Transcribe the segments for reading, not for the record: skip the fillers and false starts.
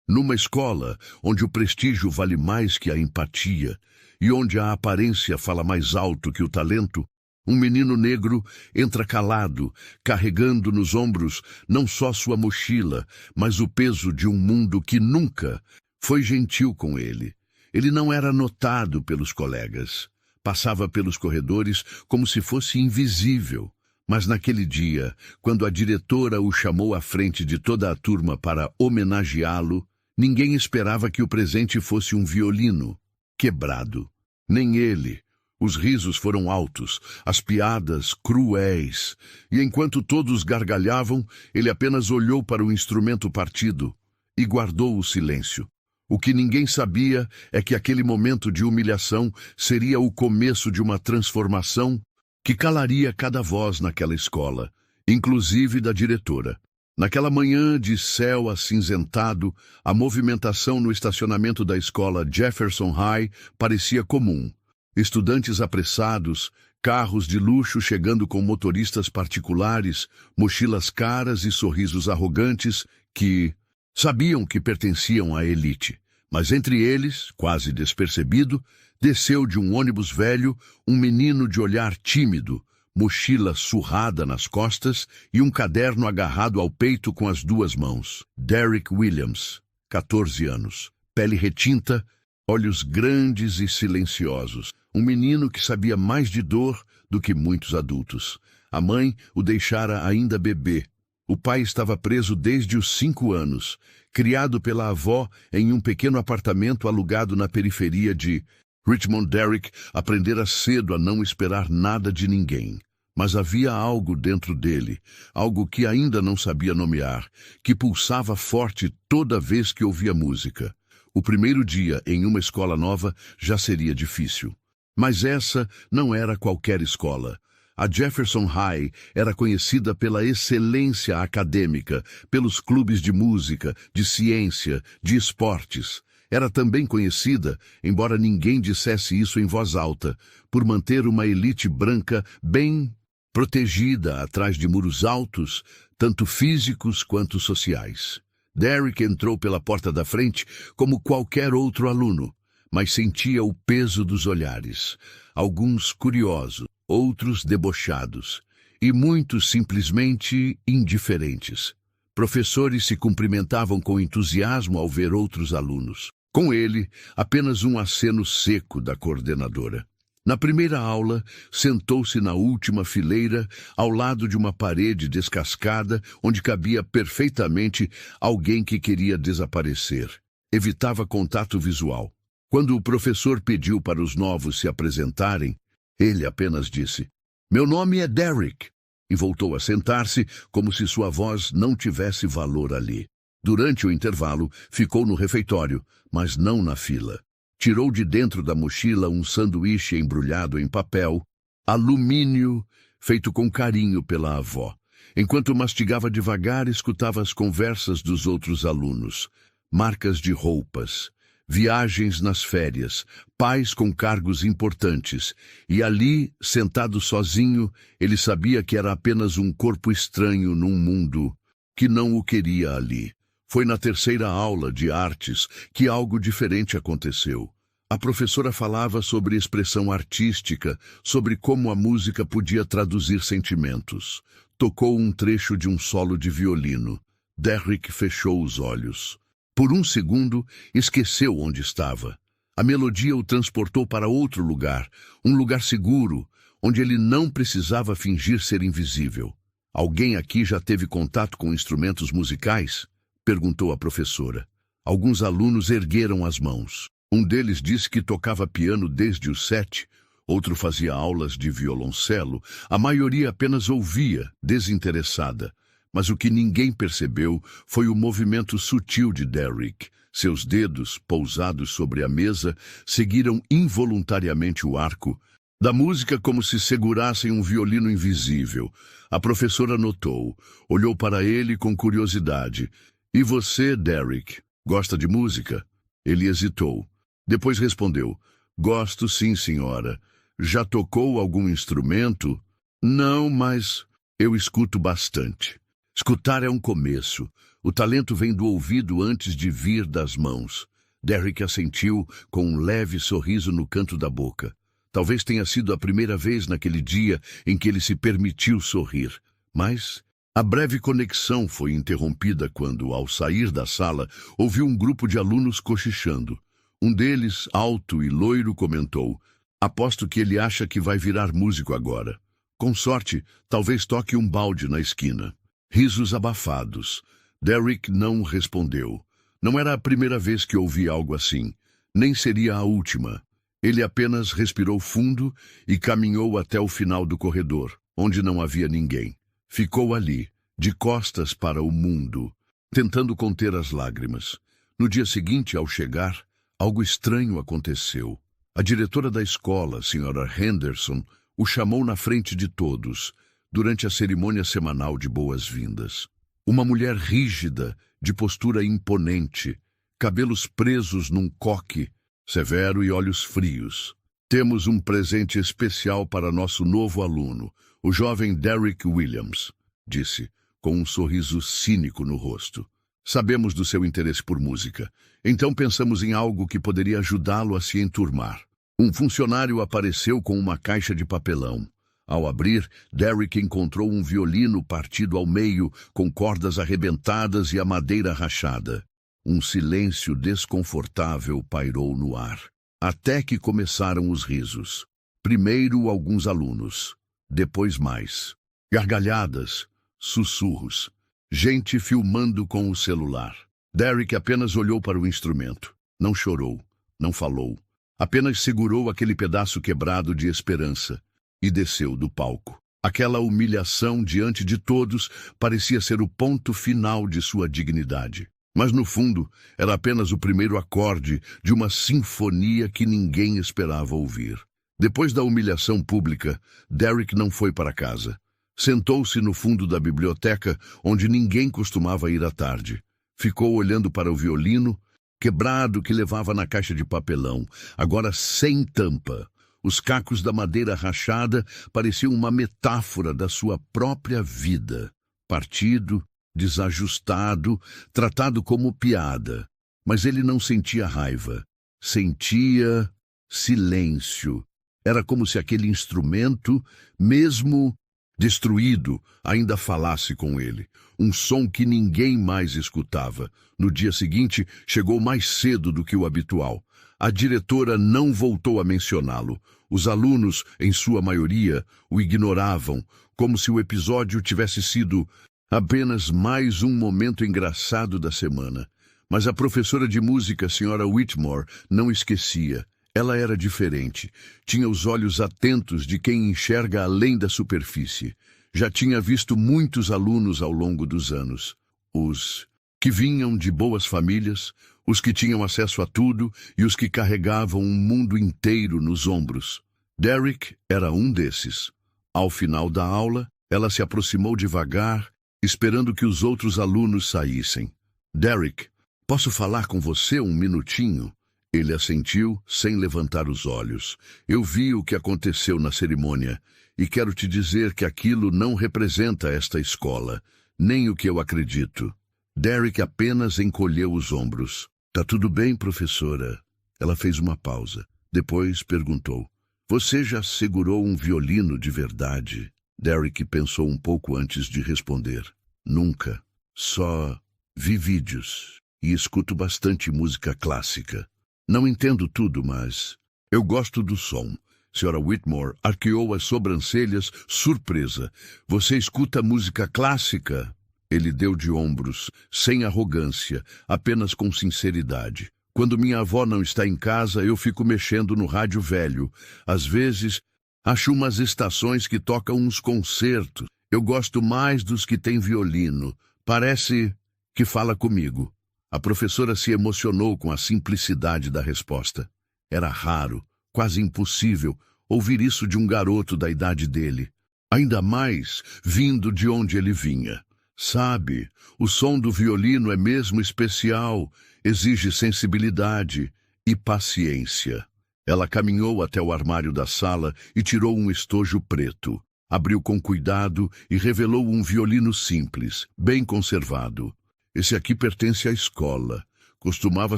Numa escola onde o prestígio vale mais que a empatia e onde a aparência fala mais alto que o talento, um menino negro entra calado, carregando nos ombros não só sua mochila, mas o peso de um mundo que nunca foi gentil com ele. Ele não era notado pelos colegas. Passava pelos corredores como se fosse invisível. Mas naquele dia, quando a diretora o chamou à frente de toda a turma para homenageá-lo, ninguém esperava que o presente fosse um violino quebrado. Nem ele. Os risos foram altos, as piadas cruéis, e enquanto todos gargalhavam, ele apenas olhou para o instrumento partido e guardou o silêncio. O que ninguém sabia é que aquele momento de humilhação seria o começo de uma transformação que calaria cada voz naquela escola, inclusive da diretora. Naquela manhã de céu acinzentado, a movimentação no estacionamento da escola Jefferson High parecia comum. Estudantes apressados, carros de luxo chegando com motoristas particulares, mochilas caras e sorrisos arrogantes que sabiam que pertenciam à elite. Mas entre eles, quase despercebido, desceu de um ônibus velho um menino de olhar tímido, mochila surrada nas costas e um caderno agarrado ao peito com as duas mãos. Derrick Williams, 14 anos, pele retinta, olhos grandes e silenciosos. Um menino que sabia mais de dor do que muitos adultos. A mãe o deixara ainda bebê. O pai estava preso desde os 5 anos, criado pela avó em um pequeno apartamento alugado na periferia de Richmond. Derrick aprendera cedo a não esperar nada de ninguém. Mas havia algo dentro dele, algo que ainda não sabia nomear, que pulsava forte toda vez que ouvia música. O primeiro dia em uma escola nova já seria difícil. Mas essa não era qualquer escola. A Jefferson High era conhecida pela excelência acadêmica, pelos clubes de música, de ciência, de esportes. Era também conhecida, embora ninguém dissesse isso em voz alta, por manter uma elite branca bem protegida atrás de muros altos, tanto físicos quanto sociais. Derrick entrou pela porta da frente como qualquer outro aluno, mas sentia o peso dos olhares, alguns curiosos, outros debochados, e muitos simplesmente indiferentes. Professores se cumprimentavam com entusiasmo ao ver outros alunos. Com ele, apenas um aceno seco da coordenadora. Na primeira aula, sentou-se na última fileira, ao lado de uma parede descascada, onde cabia perfeitamente alguém que queria desaparecer. Evitava contato visual. Quando o professor pediu para os novos se apresentarem, ele apenas disse: "Meu nome é Derrick", e voltou a sentar-se como se sua voz não tivesse valor ali. Durante o intervalo, ficou no refeitório, mas não na fila. Tirou de dentro da mochila um sanduíche embrulhado em papel, alumínio, feito com carinho pela avó. Enquanto mastigava devagar, escutava as conversas dos outros alunos. Marcas de roupas, viagens nas férias, pais com cargos importantes. E ali, sentado sozinho, ele sabia que era apenas um corpo estranho num mundo que não o queria ali. Foi na terceira aula de artes que algo diferente aconteceu. A professora falava sobre expressão artística, sobre como a música podia traduzir sentimentos. Tocou um trecho de um solo de violino. Derrick fechou os olhos. Por um segundo, esqueceu onde estava. A melodia o transportou para outro lugar, um lugar seguro, onde ele não precisava fingir ser invisível. Alguém aqui já teve contato com instrumentos musicais? Perguntou a professora. Alguns alunos ergueram as mãos. Um deles disse que tocava piano desde os 7, outro fazia aulas de violoncelo. A maioria apenas ouvia, desinteressada. Mas o que ninguém percebeu foi o movimento sutil de Derrick. Seus dedos, pousados sobre a mesa, seguiram involuntariamente o arco da música como se segurassem um violino invisível. A professora notou, olhou para ele com curiosidade. "E você, Derrick, gosta de música?" Ele hesitou. Depois respondeu: "Gosto sim, senhora. Já tocou algum instrumento?" "Não, mas eu escuto bastante." Escutar é um começo. O talento vem do ouvido antes de vir das mãos. Derek assentiu com um leve sorriso no canto da boca. Talvez tenha sido a primeira vez naquele dia em que ele se permitiu sorrir. Mas a breve conexão foi interrompida quando, ao sair da sala, ouviu um grupo de alunos cochichando. Um deles, alto e loiro, comentou: "Aposto que ele acha que vai virar músico agora. Com sorte, talvez toque um balde na esquina." Risos abafados. Derek não respondeu. Não era a primeira vez que ouvi algo assim. Nem seria a última. Ele apenas respirou fundo e caminhou até o final do corredor, onde não havia ninguém. Ficou ali, de costas para o mundo, tentando conter as lágrimas. No dia seguinte, ao chegar, algo estranho aconteceu. A diretora da escola, Sra. Henderson, o chamou na frente de todos, durante a cerimônia semanal de boas-vindas. Uma mulher rígida, de postura imponente, cabelos presos num coque, severo e olhos frios. "Temos um presente especial para nosso novo aluno, o jovem Derek Williams", disse, com um sorriso cínico no rosto. "Sabemos do seu interesse por música, então pensamos em algo que poderia ajudá-lo a se enturmar." Um funcionário apareceu com uma caixa de papelão. Ao abrir, Derek encontrou um violino partido ao meio, com cordas arrebentadas e a madeira rachada. Um silêncio desconfortável pairou no ar, até que começaram os risos. Primeiro alguns alunos, depois mais. Gargalhadas, sussurros, gente filmando com o celular. Derek apenas olhou para o instrumento. Não chorou, não falou. Apenas segurou aquele pedaço quebrado de esperança e desceu do palco. Aquela humilhação diante de todos parecia ser o ponto final de sua dignidade. Mas, no fundo, era apenas o primeiro acorde de uma sinfonia que ninguém esperava ouvir. Depois da humilhação pública, Derek não foi para casa. Sentou-se no fundo da biblioteca, onde ninguém costumava ir à tarde. Ficou olhando para o violino quebrado que levava na caixa de papelão, agora sem tampa. Os cacos da madeira rachada pareciam uma metáfora da sua própria vida. Partido, desajustado, tratado como piada. Mas ele não sentia raiva. Sentia silêncio. Era como se aquele instrumento, mesmo destruído, ainda falasse com ele. Um som que ninguém mais escutava. No dia seguinte, chegou mais cedo do que o habitual. A diretora não voltou a mencioná-lo. Os alunos, em sua maioria, o ignoravam, como se o episódio tivesse sido apenas mais um momento engraçado da semana. Mas a professora de música, Sra. Whitmore, não esquecia. Ela era diferente. Tinha os olhos atentos de quem enxerga além da superfície. Já tinha visto muitos alunos ao longo dos anos. Os que vinham de boas famílias, os que tinham acesso a tudo e os que carregavam um mundo inteiro nos ombros. Derek era um desses. Ao final da aula, ela se aproximou devagar, esperando que os outros alunos saíssem. "Derek, posso falar com você um minutinho?" Ele assentiu, sem levantar os olhos. "Eu vi o que aconteceu na cerimônia, e quero te dizer que aquilo não representa esta escola, nem o que eu acredito." Derek apenas encolheu os ombros. "Tá tudo bem, professora?" Ela fez uma pausa. Depois perguntou: "Você já segurou um violino de verdade?" Derek pensou um pouco antes de responder. "Nunca. Só vi vídeos e escuto bastante música clássica. Não entendo tudo, mas eu gosto do som." Sra. Whitmore arqueou as sobrancelhas, surpresa. "Você escuta música clássica?" Ele deu de ombros, sem arrogância, apenas com sinceridade. "Quando minha avó não está em casa, eu fico mexendo no rádio velho. Às vezes, acho umas estações que tocam uns concertos. Eu gosto mais dos que têm violino. Parece que fala comigo." A professora se emocionou com a simplicidade da resposta. Era raro, quase impossível, ouvir isso de um garoto da idade dele. Ainda mais vindo de onde ele vinha. "Sabe, o som do violino é mesmo especial, exige sensibilidade e paciência." Ela caminhou até o armário da sala e tirou um estojo preto. Abriu com cuidado e revelou um violino simples, bem conservado. Esse aqui pertence à escola. Costumava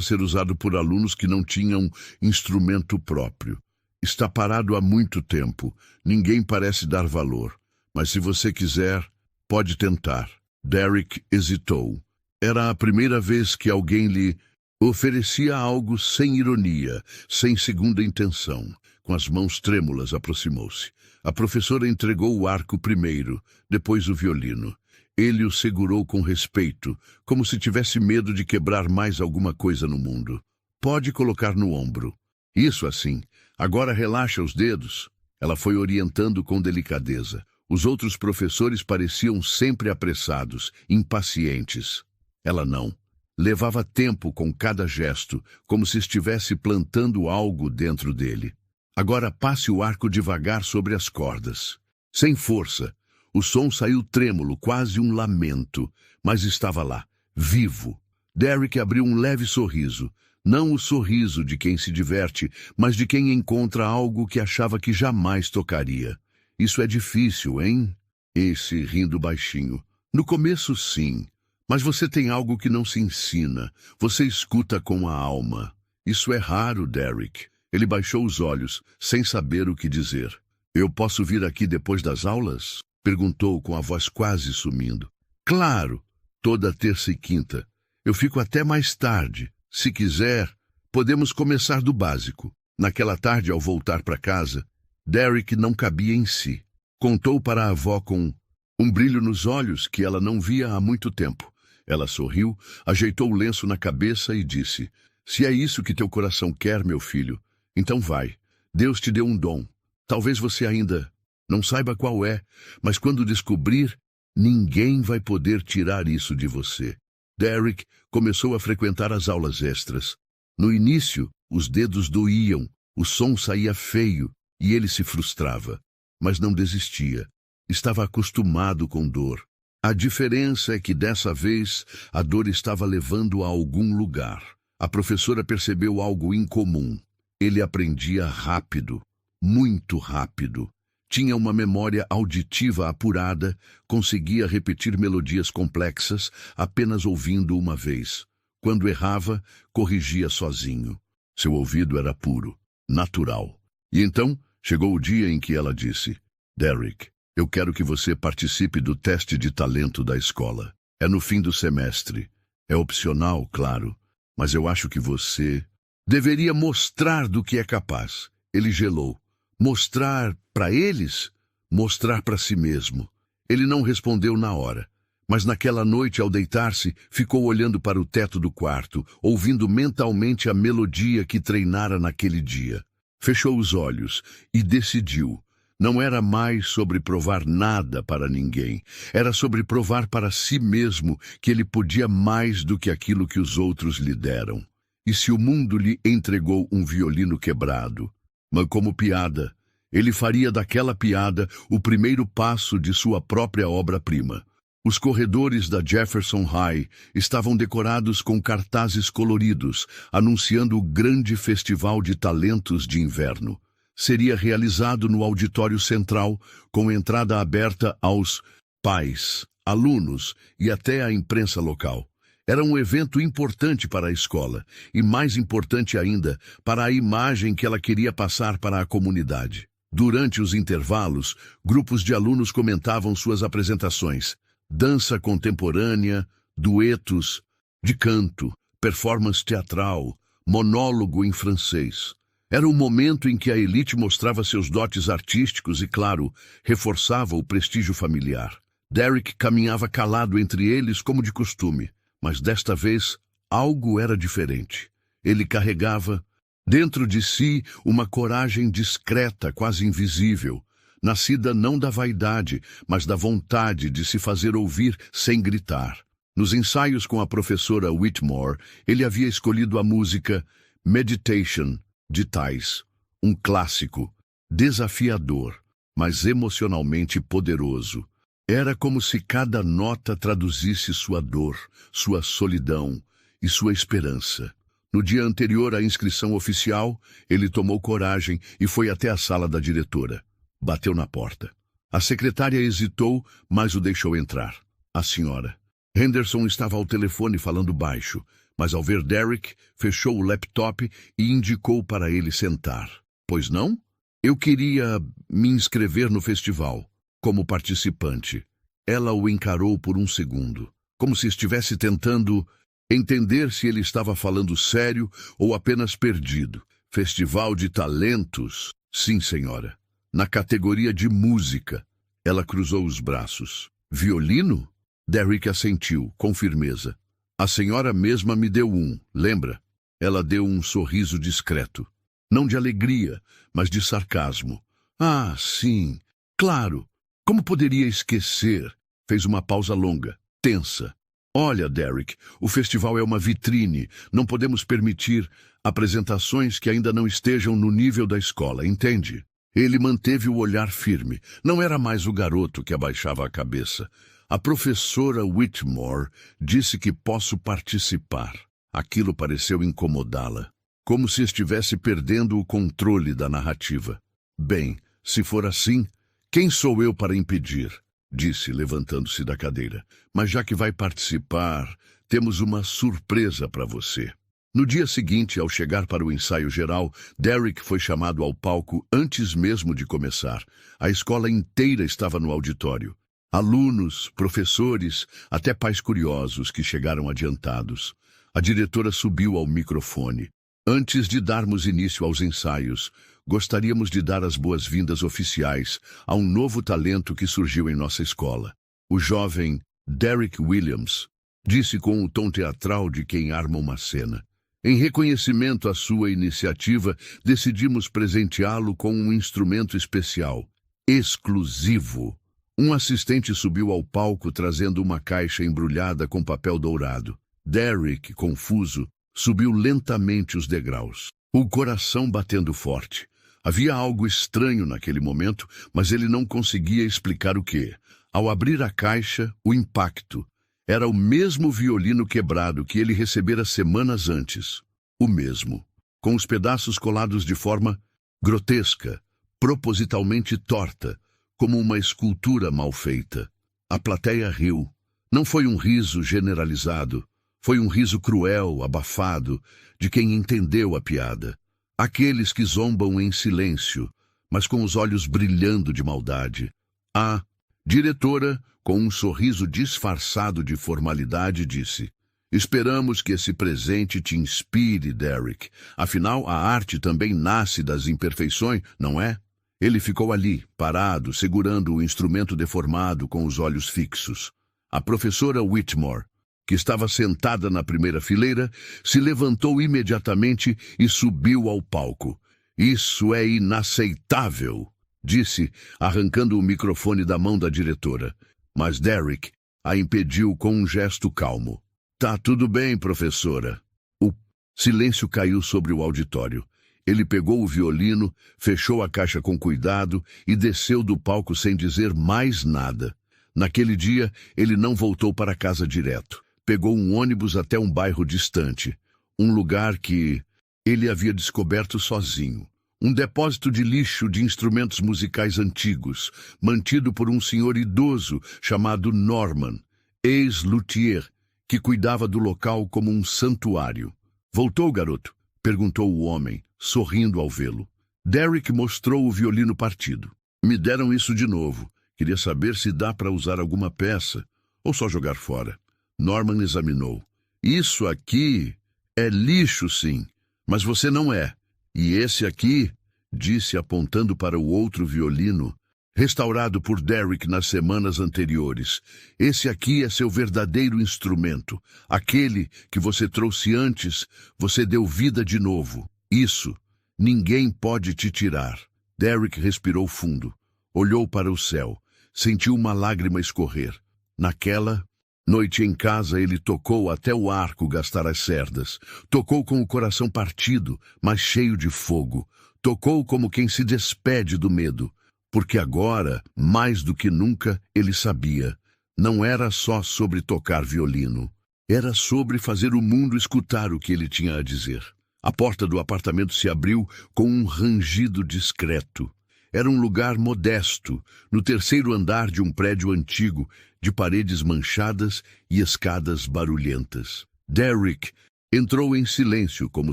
ser usado por alunos que não tinham instrumento próprio. Está parado há muito tempo. Ninguém parece dar valor. Mas se você quiser, pode tentar. Derek hesitou. Era a primeira vez que alguém lhe oferecia algo sem ironia, sem segunda intenção. Com as mãos trêmulas, aproximou-se. A professora entregou o arco primeiro, depois o violino. Ele o segurou com respeito, como se tivesse medo de quebrar mais alguma coisa no mundo. Pode colocar no ombro. Isso assim. Agora relaxa os dedos. Ela foi orientando com delicadeza. Os outros professores pareciam sempre apressados, impacientes. Ela não. Levava tempo com cada gesto, como se estivesse plantando algo dentro dele. Agora passe o arco devagar sobre as cordas. Sem força. O som saiu trêmulo, quase um lamento, mas estava lá, vivo. Derek abriu um leve sorriso. Não o sorriso de quem se diverte, mas de quem encontra algo que achava que jamais tocaria. Isso é difícil, hein? Esse rindo baixinho. No começo, sim. Mas você tem algo que não se ensina. Você escuta com a alma. Isso é raro, Derek. Ele baixou os olhos, sem saber o que dizer. Eu posso vir aqui depois das aulas? Perguntou com a voz quase sumindo. Claro, toda terça e quinta. Eu fico até mais tarde. Se quiser, podemos começar do básico. Naquela tarde, ao voltar para casa, Derek não cabia em si. Contou para a avó com um brilho nos olhos que ela não via há muito tempo. Ela sorriu, ajeitou o lenço na cabeça e disse: Se é isso que teu coração quer, meu filho, então vai. Deus te deu um dom. Talvez você ainda não saiba qual é, mas quando descobrir, ninguém vai poder tirar isso de você. Derek começou a frequentar as aulas extras. No início, os dedos doíam, o som saía feio e ele se frustrava. Mas não desistia. Estava acostumado com dor. A diferença é que dessa vez a dor estava levando a algum lugar. A professora percebeu algo incomum. Ele aprendia rápido, muito rápido. Tinha uma memória auditiva apurada, conseguia repetir melodias complexas apenas ouvindo uma vez. Quando errava, corrigia sozinho. Seu ouvido era puro, natural. E então chegou o dia em que ela disse: Derek, eu quero que você participe do teste de talento da escola. É no fim do semestre. É opcional, claro, mas eu acho que você deveria mostrar do que é capaz. Ele gelou. Mostrar para eles? Mostrar para si mesmo. Ele não respondeu na hora, mas naquela noite, ao deitar-se, ficou olhando para o teto do quarto, ouvindo mentalmente a melodia que treinara naquele dia. Fechou os olhos e decidiu. Não era mais sobre provar nada para ninguém. Era sobre provar para si mesmo que ele podia mais do que aquilo que os outros lhe deram. E se o mundo lhe entregou um violino quebrado? Mas como piada, ele faria daquela piada o primeiro passo de sua própria obra-prima. Os corredores da Jefferson High estavam decorados com cartazes coloridos, anunciando o grande festival de talentos de inverno. Seria realizado no auditório central, com entrada aberta aos pais, alunos e até à imprensa local. Era um evento importante para a escola, e mais importante ainda, para a imagem que ela queria passar para a comunidade. Durante os intervalos, grupos de alunos comentavam suas apresentações. Dança contemporânea, duetos, de canto, performance teatral, monólogo em francês. Era um momento em que a elite mostrava seus dotes artísticos e, claro, reforçava o prestígio familiar. Derek caminhava calado entre eles como de costume. Mas desta vez, algo era diferente. Ele carregava dentro de si uma coragem discreta, quase invisível, nascida não da vaidade, mas da vontade de se fazer ouvir sem gritar. Nos ensaios com a professora Whitmore, ele havia escolhido a música Meditation, de Thais, um clássico, desafiador, mas emocionalmente poderoso. Era como se cada nota traduzisse sua dor, sua solidão e sua esperança. No dia anterior à inscrição oficial, ele tomou coragem e foi até a sala da diretora. Bateu na porta. A secretária hesitou, mas o deixou entrar. A senhora. Henderson estava ao telefone falando baixo, mas ao ver Derek, fechou o laptop e indicou para ele sentar. Pois não? Eu queria me inscrever no festival, como participante. Ela o encarou por um segundo, como se estivesse tentando entender se ele estava falando sério ou apenas perdido. Festival de talentos? Sim, senhora. Na categoria de música. Ela cruzou os braços. Violino? Derek assentiu, com firmeza. A senhora mesma me deu um, lembra? Ela deu um sorriso discreto. Não de alegria, mas de sarcasmo. Ah, sim, claro. Como poderia esquecer? Fez uma pausa longa, tensa. Olha, Derek, o festival é uma vitrine. Não podemos permitir apresentações que ainda não estejam no nível da escola, entende? Ele manteve o olhar firme. Não era mais o garoto que abaixava a cabeça. A professora Whitmore disse que posso participar. Aquilo pareceu incomodá-la, como se estivesse perdendo o controle da narrativa. Bem, se for assim, quem sou eu para impedir? Disse, levantando-se da cadeira. Mas já que vai participar, temos uma surpresa para você. No dia seguinte, ao chegar para o ensaio geral, Derek foi chamado ao palco antes mesmo de começar. A escola inteira estava no auditório. Alunos, professores, até pais curiosos que chegaram adiantados. A diretora subiu ao microfone. Antes de darmos início aos ensaios, gostaríamos de dar as boas-vindas oficiais a um novo talento que surgiu em nossa escola. O jovem Derek Williams disse com o tom teatral de quem arma uma cena. Em reconhecimento à sua iniciativa, decidimos presenteá-lo com um instrumento especial, exclusivo. Um assistente subiu ao palco trazendo uma caixa embrulhada com papel dourado. Derek, confuso, subiu lentamente os degraus, o coração batendo forte. Havia algo estranho naquele momento, mas ele não conseguia explicar o que. Ao abrir a caixa, o impacto. Era o mesmo violino quebrado que ele recebera semanas antes. O mesmo, com os pedaços colados de forma grotesca, propositalmente torta, como uma escultura mal feita. A plateia riu. Não foi um riso generalizado. Foi um riso cruel, abafado, de quem entendeu a piada. Aqueles que zombam em silêncio, mas com os olhos brilhando de maldade. A diretora, com um sorriso disfarçado de formalidade, disse: Esperamos que esse presente te inspire, Derek. Afinal, a arte também nasce das imperfeições, não é? Ele ficou ali, parado, segurando o instrumento deformado com os olhos fixos. A professora Whitmore, que estava sentada na primeira fileira, se levantou imediatamente e subiu ao palco. Isso é inaceitável, disse, arrancando o microfone da mão da diretora. Mas Derek a impediu com um gesto calmo. Tá tudo bem, professora. O silêncio caiu sobre o auditório. Ele pegou o violino, fechou a caixa com cuidado e desceu do palco sem dizer mais nada. Naquele dia, ele não voltou para casa direto. Pegou um ônibus até um bairro distante, um lugar que ele havia descoberto sozinho. Um depósito de lixo de instrumentos musicais antigos, mantido por um senhor idoso chamado Norman, ex-luthier, que cuidava do local como um santuário. Voltou, garoto? Perguntou o homem, sorrindo ao vê-lo. Derek mostrou o violino partido. Me deram isso de novo. Queria saber se dá para usar alguma peça, ou só jogar fora. Norman examinou. Isso aqui é lixo, sim, mas você não é. E esse aqui, disse apontando para o outro violino, restaurado por Derek nas semanas anteriores. Esse aqui é seu verdadeiro instrumento. Aquele que você trouxe antes, você deu vida de novo. Isso, ninguém pode te tirar. Derek respirou fundo. Olhou para o céu. Sentiu uma lágrima escorrer. Naquela noite em casa, ele tocou até o arco gastar as cerdas. Tocou com o coração partido, mas cheio de fogo. Tocou como quem se despede do medo. Porque agora, mais do que nunca, ele sabia. Não era só sobre tocar violino. Era sobre fazer o mundo escutar o que ele tinha a dizer. A porta do apartamento se abriu com um rangido discreto. Era um lugar modesto, no terceiro andar de um prédio antigo, de paredes manchadas e escadas barulhentas. Derek entrou em silêncio, como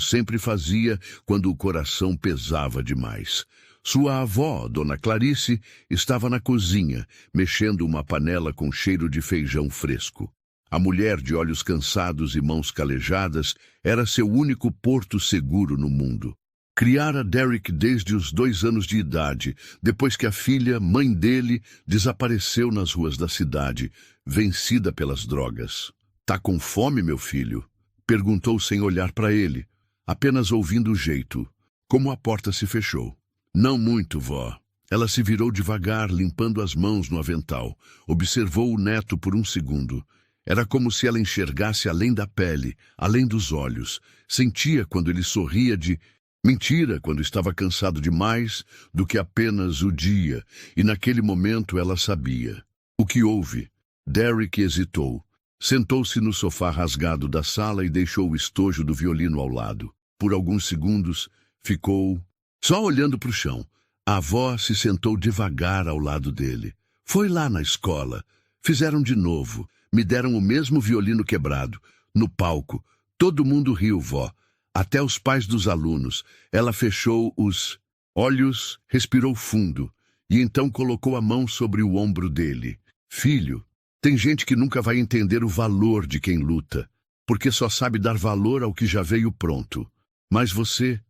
sempre fazia quando o coração pesava demais. Sua avó, Dona Clarice, estava na cozinha, mexendo uma panela com cheiro de feijão fresco. A mulher, de olhos cansados e mãos calejadas, era seu único porto seguro no mundo. Criara Derek desde os 2 anos de idade, depois que a filha, mãe dele, desapareceu nas ruas da cidade, vencida pelas drogas. "Tá com fome, meu filho?" perguntou sem olhar para ele, apenas ouvindo o jeito, como a porta se fechou. "Não muito, vó." Ela se virou devagar, limpando as mãos no avental. Observou o neto por um segundo. Era como se ela enxergasse além da pele, além dos olhos. Sentia quando ele sorria de mentira, quando estava cansado demais do que apenas o dia, e naquele momento ela sabia. O que houve? Derek hesitou. Sentou-se no sofá rasgado da sala e deixou o estojo do violino ao lado. Por alguns segundos, ficou só olhando para o chão. A avó se sentou devagar ao lado dele. "Foi lá na escola. Fizeram de novo. Me deram o mesmo violino quebrado. No palco. Todo mundo riu, vó. Até os pais dos alunos." Ela fechou os olhos, respirou fundo e então colocou a mão sobre o ombro dele. "Filho, tem gente que nunca vai entender o valor de quem luta, porque só sabe dar valor ao que já veio pronto. Mas você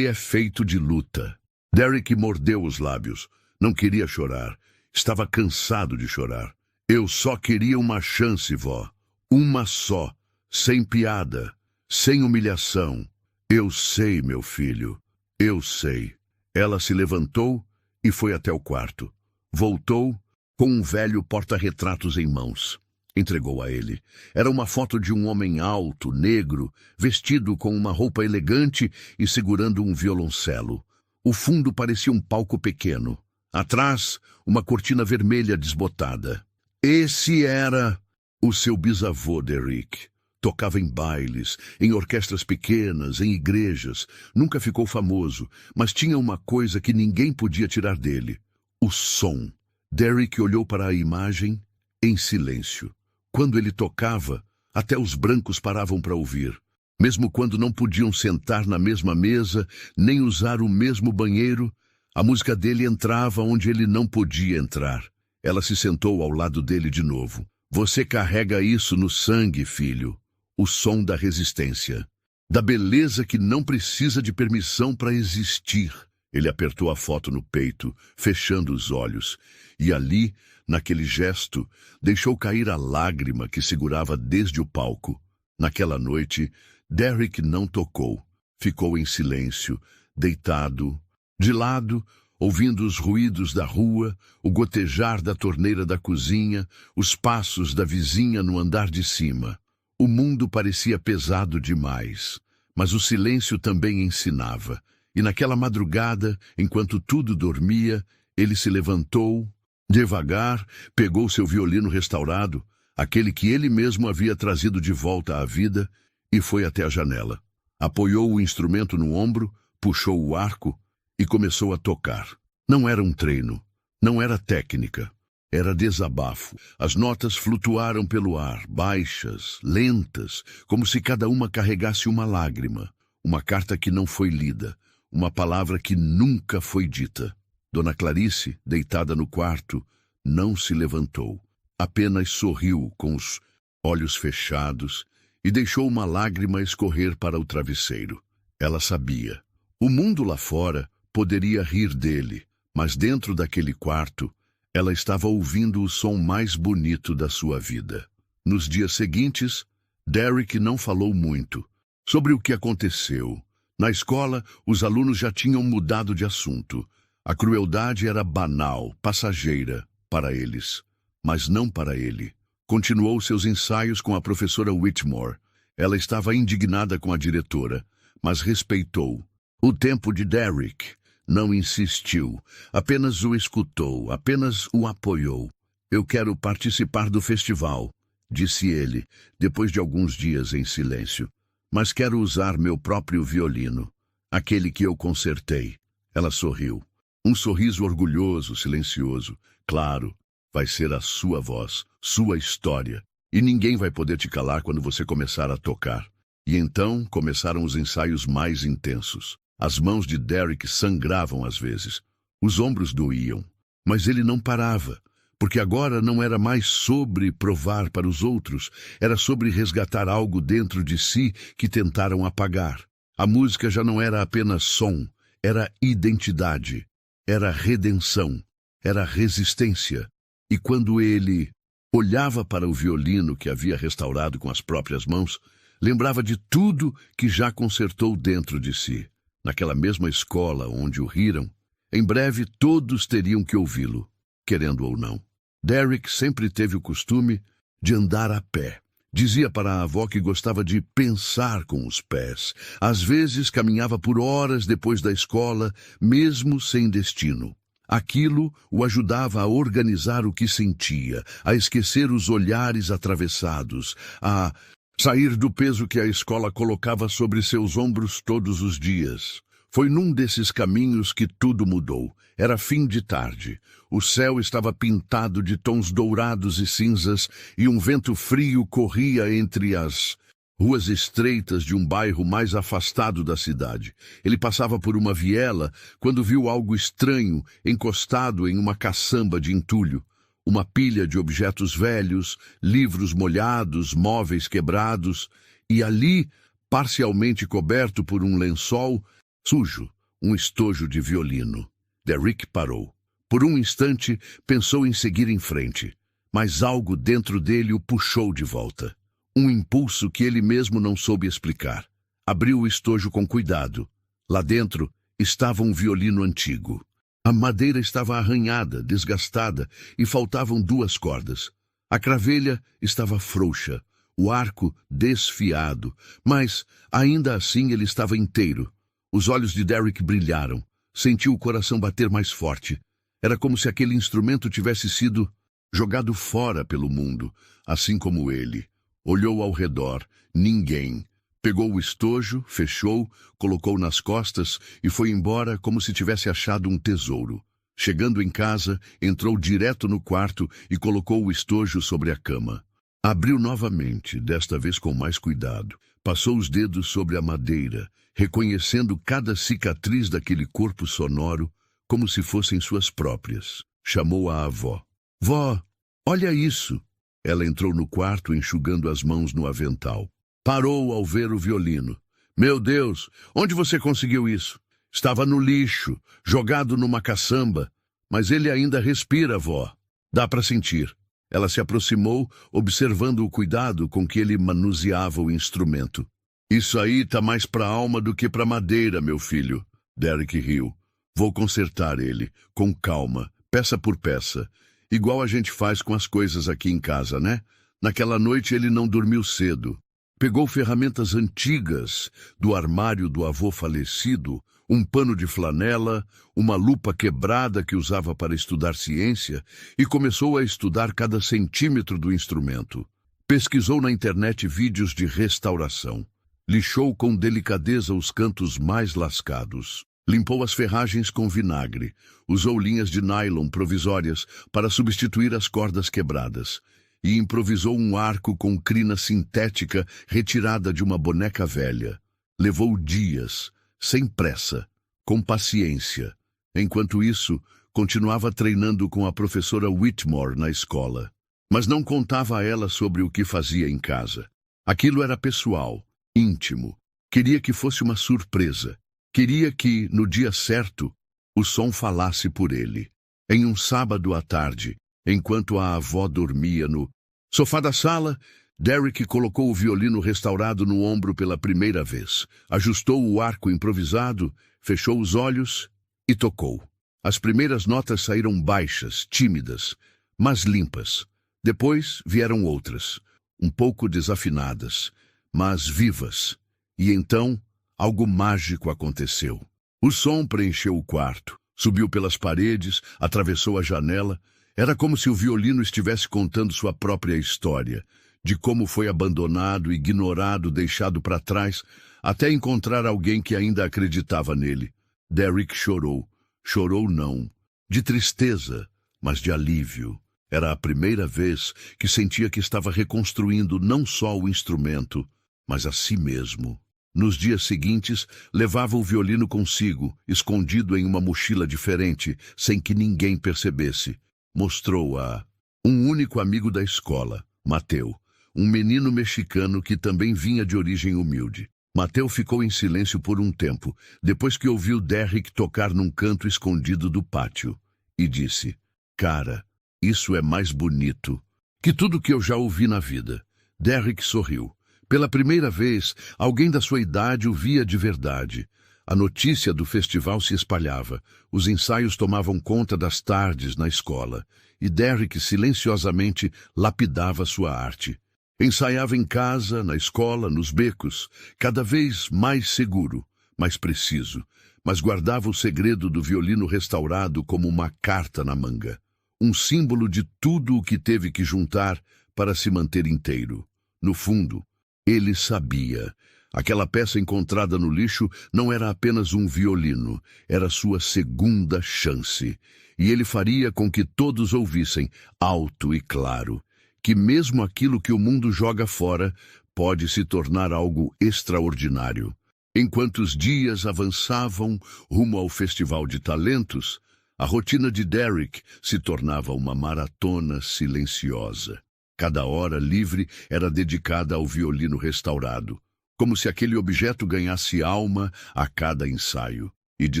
é feito de luta." Derek mordeu os lábios. Não queria chorar. Estava cansado de chorar. "Eu só queria uma chance, vó. Uma só. Sem piada. Sem humilhação. Eu sei, meu filho. Eu sei." Ela se levantou e foi até o quarto. Voltou com um velho porta-retratos em mãos. Entregou a ele. Era uma foto de um homem alto, negro, vestido com uma roupa elegante e segurando um violoncelo. O fundo parecia um palco pequeno. Atrás, uma cortina vermelha desbotada. Esse era o seu bisavô, Derek. Tocava em bailes, em orquestras pequenas, em igrejas. Nunca ficou famoso, mas tinha uma coisa que ninguém podia tirar dele: o som. Derek olhou para a imagem em silêncio. Quando ele tocava, até os brancos paravam para ouvir. Mesmo quando não podiam sentar na mesma mesa, nem usar o mesmo banheiro, a música dele entrava onde ele não podia entrar. Ela se sentou ao lado dele de novo. "Você carrega isso no sangue, filho." O som da resistência. Da beleza que não precisa de permissão para existir. Ele apertou a foto no peito, fechando os olhos. E ali, naquele gesto, deixou cair a lágrima que segurava desde o palco. Naquela noite, Derek não tocou. Ficou em silêncio, deitado, de lado, ouvindo os ruídos da rua, o gotejar da torneira da cozinha, os passos da vizinha no andar de cima. O mundo parecia pesado demais, mas o silêncio também ensinava. E naquela madrugada, enquanto tudo dormia, ele se levantou, devagar, pegou seu violino restaurado, aquele que ele mesmo havia trazido de volta à vida, e foi até a janela. Apoiou o instrumento no ombro, puxou o arco e começou a tocar. Não era um treino, não era técnica, era desabafo. As notas flutuaram pelo ar, baixas, lentas, como se cada uma carregasse uma lágrima, uma carta que não foi lida, uma palavra que nunca foi dita. Dona Clarice, deitada no quarto, não se levantou. Apenas sorriu com os olhos fechados e deixou uma lágrima escorrer para o travesseiro. Ela sabia. O mundo lá fora poderia rir dele, mas dentro daquele quarto, ela estava ouvindo o som mais bonito da sua vida. Nos dias seguintes, Derek não falou muito sobre o que aconteceu. Na escola, os alunos já tinham mudado de assunto. A crueldade era banal, passageira, para eles, mas não para ele. Continuou seus ensaios com a professora Whitmore. Ela estava indignada com a diretora, mas respeitou o tempo de Derek. Não insistiu, apenas o escutou, apenas o apoiou. "Eu quero participar do festival", disse ele, depois de alguns dias em silêncio. "Mas quero usar meu próprio violino, aquele que eu consertei." Ela sorriu. Um sorriso orgulhoso, silencioso. Claro, vai ser a sua voz, sua história. E ninguém vai poder te calar quando você começar a tocar. E então começaram os ensaios mais intensos. As mãos de Derek sangravam às vezes. Os ombros doíam. Mas ele não parava, porque agora não era mais sobre provar para os outros, era sobre resgatar algo dentro de si que tentaram apagar. A música já não era apenas som, era identidade, era redenção, era resistência. E quando ele olhava para o violino que havia restaurado com as próprias mãos, lembrava de tudo que já consertou dentro de si. Naquela mesma escola onde o riram, em breve todos teriam que ouvi-lo, querendo ou não. Derek sempre teve o costume de andar a pé. Dizia para a avó que gostava de pensar com os pés. Às vezes caminhava por horas depois da escola, mesmo sem destino. Aquilo o ajudava a organizar o que sentia, a esquecer os olhares atravessados, a sair do peso que a escola colocava sobre seus ombros todos os dias. Foi num desses caminhos que tudo mudou. Era fim de tarde. O céu estava pintado de tons dourados e cinzas e um vento frio corria entre as ruas estreitas de um bairro mais afastado da cidade. Ele passava por uma viela quando viu algo estranho encostado em uma caçamba de entulho. Uma pilha de objetos velhos, livros molhados, móveis quebrados, e ali, parcialmente coberto por um lençol sujo, um estojo de violino. Derek parou. Por um instante, pensou em seguir em frente, mas algo dentro dele o puxou de volta. Um impulso que ele mesmo não soube explicar. Abriu o estojo com cuidado. Lá dentro estava um violino antigo. A madeira estava arranhada, desgastada, e faltavam 2 cordas. A cravelha estava frouxa, o arco desfiado, mas, ainda assim, ele estava inteiro. Os olhos de Derek brilharam. Sentiu o coração bater mais forte. Era como se aquele instrumento tivesse sido jogado fora pelo mundo, assim como ele. Olhou ao redor. Ninguém. Pegou o estojo, fechou, colocou nas costas e foi embora como se tivesse achado um tesouro. Chegando em casa, entrou direto no quarto e colocou o estojo sobre a cama. Abriu novamente, desta vez com mais cuidado. Passou os dedos sobre a madeira, reconhecendo cada cicatriz daquele corpo sonoro como se fossem suas próprias. Chamou a avó. Vó, olha isso! Ela entrou no quarto enxugando as mãos no avental. Parou ao ver o violino. Meu Deus, onde você conseguiu isso? Estava no lixo, jogado numa caçamba. Mas ele ainda respira, vó. Dá para sentir. Ela se aproximou, observando o cuidado com que ele manuseava o instrumento. Isso aí tá mais para alma do que para madeira, meu filho. Derek riu. Vou consertar ele, com calma, peça por peça. Igual a gente faz com as coisas aqui em casa, né? Naquela noite ele não dormiu cedo. Pegou ferramentas antigas do armário do avô falecido, um pano de flanela, uma lupa quebrada que usava para estudar ciência e começou a estudar cada centímetro do instrumento. Pesquisou na internet vídeos de restauração. Lixou com delicadeza os cantos mais lascados. Limpou as ferragens com vinagre. Usou linhas de nylon provisórias para substituir as cordas quebradas. E improvisou um arco com crina sintética retirada de uma boneca velha. Levou dias, sem pressa, com paciência. Enquanto isso, continuava treinando com a professora Whitmore na escola. Mas não contava a ela sobre o que fazia em casa. Aquilo era pessoal, íntimo. Queria que fosse uma surpresa. Queria que, no dia certo, o som falasse por ele. Em um sábado à tarde, enquanto a avó dormia no sofá da sala, Derek colocou o violino restaurado no ombro pela primeira vez. Ajustou o arco improvisado, fechou os olhos e tocou. As primeiras notas saíram baixas, tímidas, mas limpas. Depois vieram outras, um pouco desafinadas, mas vivas. E então algo mágico aconteceu. O som preencheu o quarto, subiu pelas paredes, atravessou a janela. Era como se o violino estivesse contando sua própria história, de como foi abandonado, ignorado, deixado para trás, até encontrar alguém que ainda acreditava nele. Derek chorou. Chorou não, de tristeza, mas de alívio. Era a primeira vez que sentia que estava reconstruindo não só o instrumento, mas a si mesmo. Nos dias seguintes, levava o violino consigo, escondido em uma mochila diferente, sem que ninguém percebesse. Mostrou a um único amigo da escola, Mateu, um menino mexicano que também vinha de origem humilde. Mateu ficou em silêncio por um tempo, depois que ouviu Derrick tocar num canto escondido do pátio, e disse: "Cara, isso é mais bonito que tudo que eu já ouvi na vida." Derrick sorriu. Pela primeira vez, alguém da sua idade o via de verdade. A notícia do festival se espalhava. Os ensaios tomavam conta das tardes na escola, e Derrick silenciosamente lapidava sua arte. Ensaiava em casa, na escola, nos becos, cada vez mais seguro, mais preciso, mas guardava o segredo do violino restaurado como uma carta na manga, um símbolo de tudo o que teve que juntar para se manter inteiro. No fundo, ele sabia. Aquela peça encontrada no lixo não era apenas um violino, era sua segunda chance. E ele faria com que todos ouvissem, alto e claro, que mesmo aquilo que o mundo joga fora pode se tornar algo extraordinário. Enquanto os dias avançavam rumo ao Festival de Talentos, a rotina de Derrick se tornava uma maratona silenciosa. Cada hora livre era dedicada ao violino restaurado, como se aquele objeto ganhasse alma a cada ensaio. E, de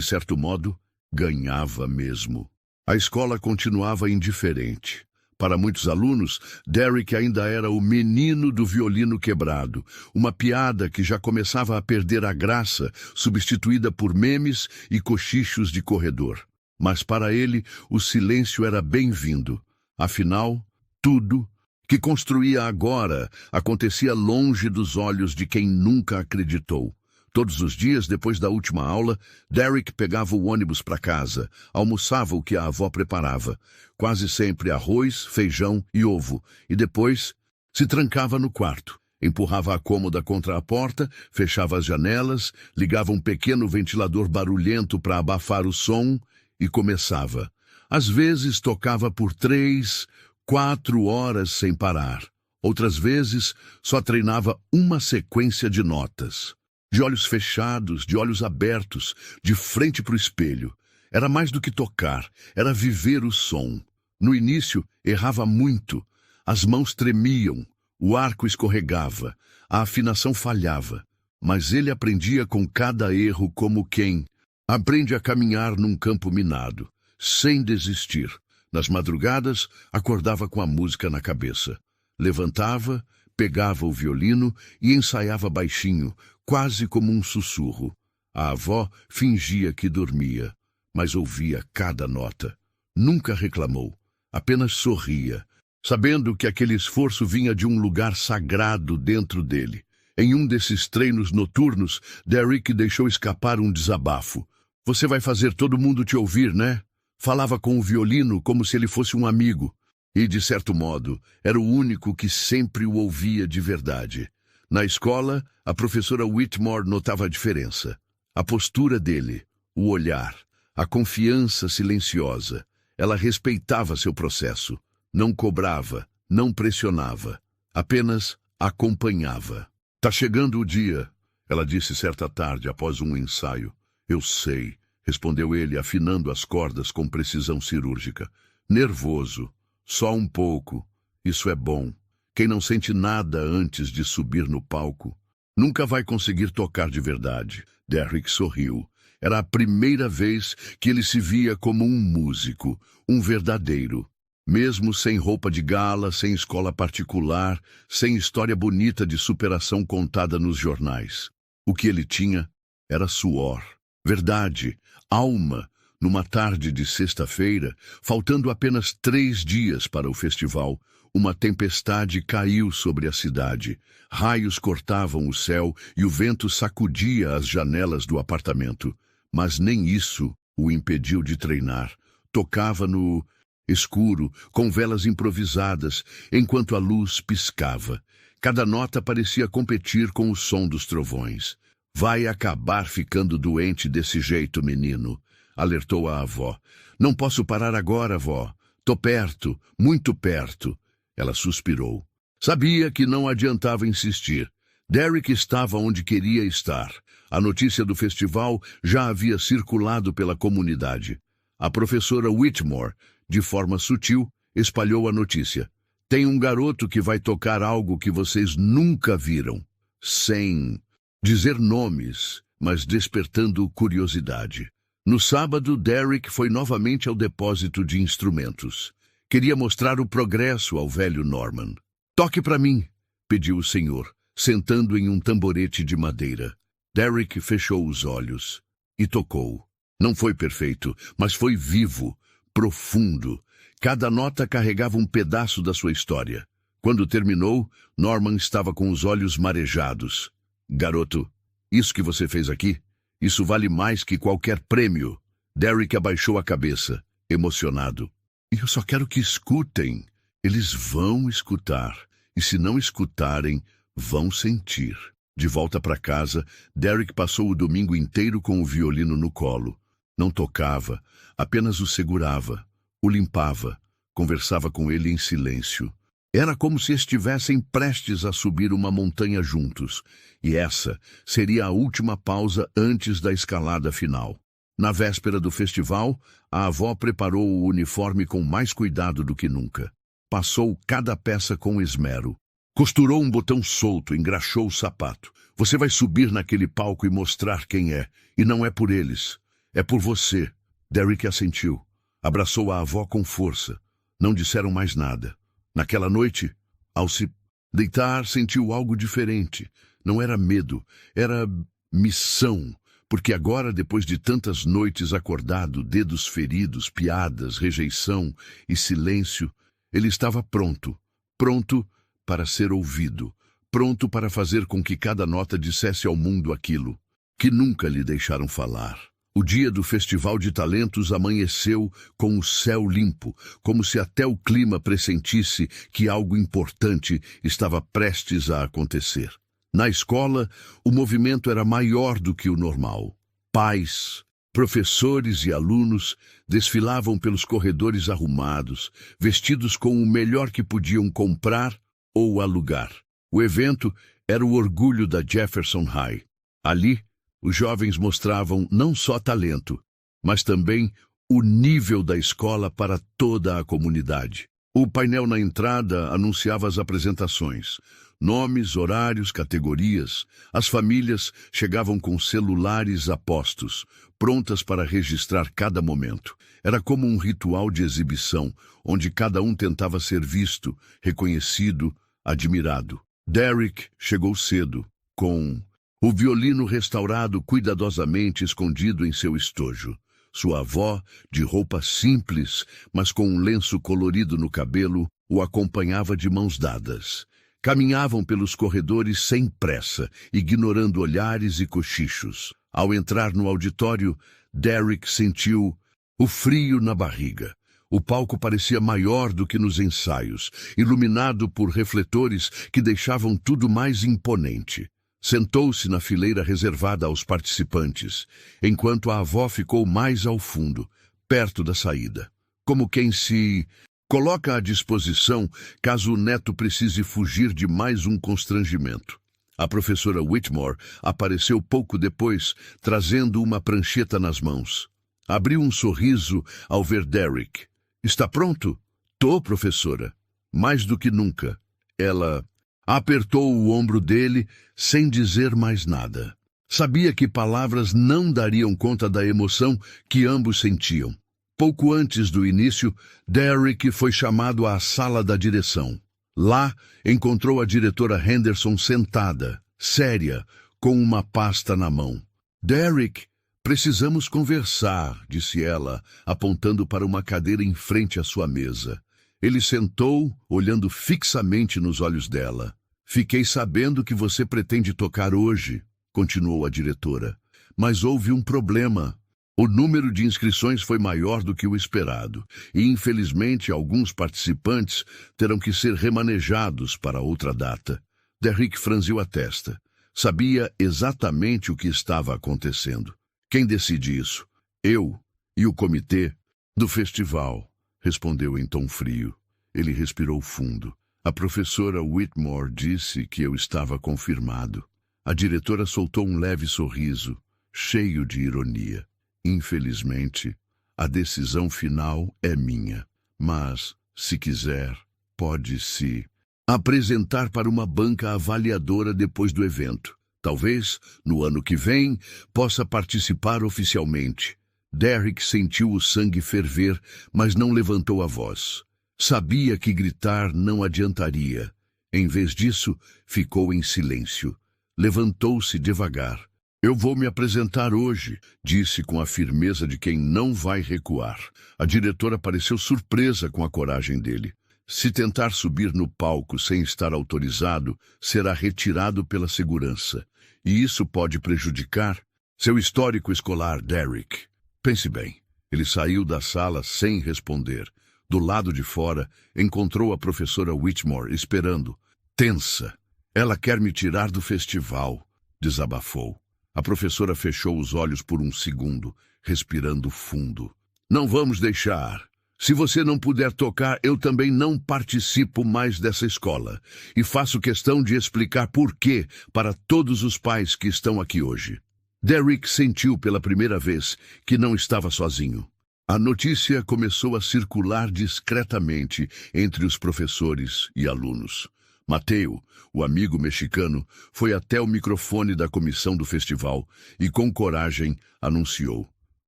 certo modo, ganhava mesmo. A escola continuava indiferente. Para muitos alunos, Derrick ainda era o menino do violino quebrado, uma piada que já começava a perder a graça, substituída por memes e cochichos de corredor. Mas para ele, o silêncio era bem-vindo. Afinal, tudo que construía agora acontecia longe dos olhos de quem nunca acreditou. Todos os dias, depois da última aula, Derrick pegava o ônibus para casa, almoçava o que a avó preparava, quase sempre arroz, feijão e ovo, e depois se trancava no quarto, empurrava a cômoda contra a porta, fechava as janelas, ligava um pequeno ventilador barulhento para abafar o som e começava. Às vezes tocava por 3, 4 horas sem parar. Outras vezes só treinava uma sequência de notas. De olhos fechados, de olhos abertos, de frente para o espelho. Era mais do que tocar, era viver o som. No início, errava muito. As mãos tremiam, o arco escorregava, a afinação falhava. Mas ele aprendia com cada erro como quem aprende a caminhar num campo minado, sem desistir. Nas madrugadas, acordava com a música na cabeça. Levantava, pegava o violino e ensaiava baixinho, quase como um sussurro. A avó fingia que dormia, mas ouvia cada nota. Nunca reclamou, apenas sorria, sabendo que aquele esforço vinha de um lugar sagrado dentro dele. Em um desses treinos noturnos, Derrick deixou escapar um desabafo. "Você vai fazer todo mundo te ouvir, né?" Falava com o violino como se ele fosse um amigo. E, de certo modo, era o único que sempre o ouvia de verdade. Na escola, a professora Whitmore notava a diferença. A postura dele, o olhar, a confiança silenciosa. Ela respeitava seu processo. Não cobrava, não pressionava. Apenas acompanhava. "Tá chegando o dia", ela disse certa tarde após um ensaio. "Eu sei", respondeu ele, afinando as cordas com precisão cirúrgica. "Nervoso. Só um pouco. Isso é bom. Quem não sente nada antes de subir no palco nunca vai conseguir tocar de verdade." Derrick sorriu. Era a primeira vez que ele se via como um músico, um verdadeiro. Mesmo sem roupa de gala, sem escola particular, sem história bonita de superação contada nos jornais. O que ele tinha era suor, verdade, alma. Numa tarde de sexta-feira, faltando apenas 3 dias para o festival, uma tempestade caiu sobre a cidade. Raios cortavam o céu e o vento sacudia as janelas do apartamento. Mas nem isso o impediu de treinar. Tocava no escuro, com velas improvisadas, enquanto a luz piscava. Cada nota parecia competir com o som dos trovões. "Vai acabar ficando doente desse jeito, menino." alertou a avó. Não posso parar agora, vó. Tô perto, muito perto. Ela suspirou. Sabia que não adiantava insistir. Derek estava onde queria estar. A notícia do festival já havia circulado pela comunidade. A professora Whitmore, de forma sutil, espalhou a notícia. Tem um garoto que vai tocar algo que vocês nunca viram. Sem dizer nomes, mas despertando curiosidade. No sábado, Derek foi novamente ao depósito de instrumentos. Queria mostrar o progresso ao velho Norman. Toque para mim, pediu o senhor, sentando em um tamborete de madeira. Derek fechou os olhos e tocou. Não foi perfeito, mas foi vivo, profundo. Cada nota carregava um pedaço da sua história. Quando terminou, Norman estava com os olhos marejados. Garoto, isso que você fez aqui, isso vale mais que qualquer prêmio. Derek abaixou a cabeça, emocionado. Eu só quero que escutem. Eles vão escutar. E se não escutarem, vão sentir. De volta para casa, Derek passou o domingo inteiro com o violino no colo. Não tocava, apenas o segurava, o limpava, conversava com ele em silêncio. Era como se estivessem prestes a subir uma montanha juntos, e essa seria a última pausa antes da escalada final. Na véspera do festival, a avó preparou o uniforme com mais cuidado do que nunca. Passou cada peça com esmero. Costurou um botão solto, engraxou o sapato. Você vai subir naquele palco e mostrar quem é, e não é por eles. É por você. Derek assentiu. Abraçou a avó com força. Não disseram mais nada. Naquela noite, ao se deitar, sentiu algo diferente. Não era medo, era missão. Porque agora, depois de tantas noites acordado, dedos feridos, piadas, rejeição e silêncio, ele estava pronto. Pronto para ser ouvido. Pronto para fazer com que cada nota dissesse ao mundo aquilo que nunca lhe deixaram falar. O dia do Festival de Talentos amanheceu com o céu limpo, como se até o clima pressentisse que algo importante estava prestes a acontecer. Na escola, o movimento era maior do que o normal. Pais, professores e alunos desfilavam pelos corredores arrumados, vestidos com o melhor que podiam comprar ou alugar. O evento era o orgulho da Jefferson High. Ali, os jovens mostravam não só talento, mas também o nível da escola para toda a comunidade. O painel na entrada anunciava as apresentações. Nomes, horários, categorias. As famílias chegavam com celulares a postos, prontas para registrar cada momento. Era como um ritual de exibição, onde cada um tentava ser visto, reconhecido, admirado. Derek chegou cedo, com o violino restaurado cuidadosamente escondido em seu estojo. Sua avó, de roupa simples, mas com um lenço colorido no cabelo, o acompanhava de mãos dadas. Caminhavam pelos corredores sem pressa, ignorando olhares e cochichos. Ao entrar no auditório, Derek sentiu o frio na barriga. O palco parecia maior do que nos ensaios, iluminado por refletores que deixavam tudo mais imponente. Sentou-se na fileira reservada aos participantes, enquanto a avó ficou mais ao fundo, perto da saída, como quem se coloca à disposição caso o neto precise fugir de mais um constrangimento. A professora Whitmore apareceu pouco depois, trazendo uma prancheta nas mãos. Abriu um sorriso ao ver Derek. Está pronto? Tô, professora. Mais do que nunca. Ela apertou o ombro dele sem dizer mais nada. Sabia que palavras não dariam conta da emoção que ambos sentiam. Pouco antes do início, Derek foi chamado à sala da direção. Lá, encontrou a diretora Henderson sentada, séria, com uma pasta na mão. Derek, precisamos conversar, disse ela, apontando para uma cadeira em frente à sua mesa. Ele sentou, olhando fixamente nos olhos dela. Fiquei sabendo que você pretende tocar hoje, continuou a diretora. Mas houve um problema. O número de inscrições foi maior do que o esperado, e infelizmente alguns participantes terão que ser remanejados para outra data. Derek franziu a testa. Sabia exatamente o que estava acontecendo. Quem decide isso? Eu. E o comitê? Do festival, respondeu em tom frio. Ele respirou fundo. A professora Whitmore disse que eu estava confirmado. A diretora soltou um leve sorriso, cheio de ironia. Infelizmente, a decisão final é minha. Mas, se quiser, pode se apresentar para uma banca avaliadora depois do evento. Talvez, no ano que vem, possa participar oficialmente. Derrick sentiu o sangue ferver, mas não levantou a voz. Sabia que gritar não adiantaria. Em vez disso, ficou em silêncio. Levantou-se devagar. Eu vou me apresentar hoje, disse com a firmeza de quem não vai recuar. A diretora pareceu surpresa com a coragem dele. Se tentar subir no palco sem estar autorizado, será retirado pela segurança. E isso pode prejudicar seu histórico escolar, Derrick. Pense bem. Ele saiu da sala sem responder. Do lado de fora, encontrou a professora Whitmore esperando. Tensa. Ela quer me tirar do festival, desabafou. A professora fechou os olhos por um segundo, respirando fundo. Não vamos deixar. Se você não puder tocar, eu também não participo mais dessa escola. E faço questão de explicar por quê para todos os pais que estão aqui hoje. Derrick sentiu pela primeira vez que não estava sozinho. A notícia começou a circular discretamente entre os professores e alunos. Mateo, o amigo mexicano, foi até o microfone da comissão do festival e, com coragem, anunciou.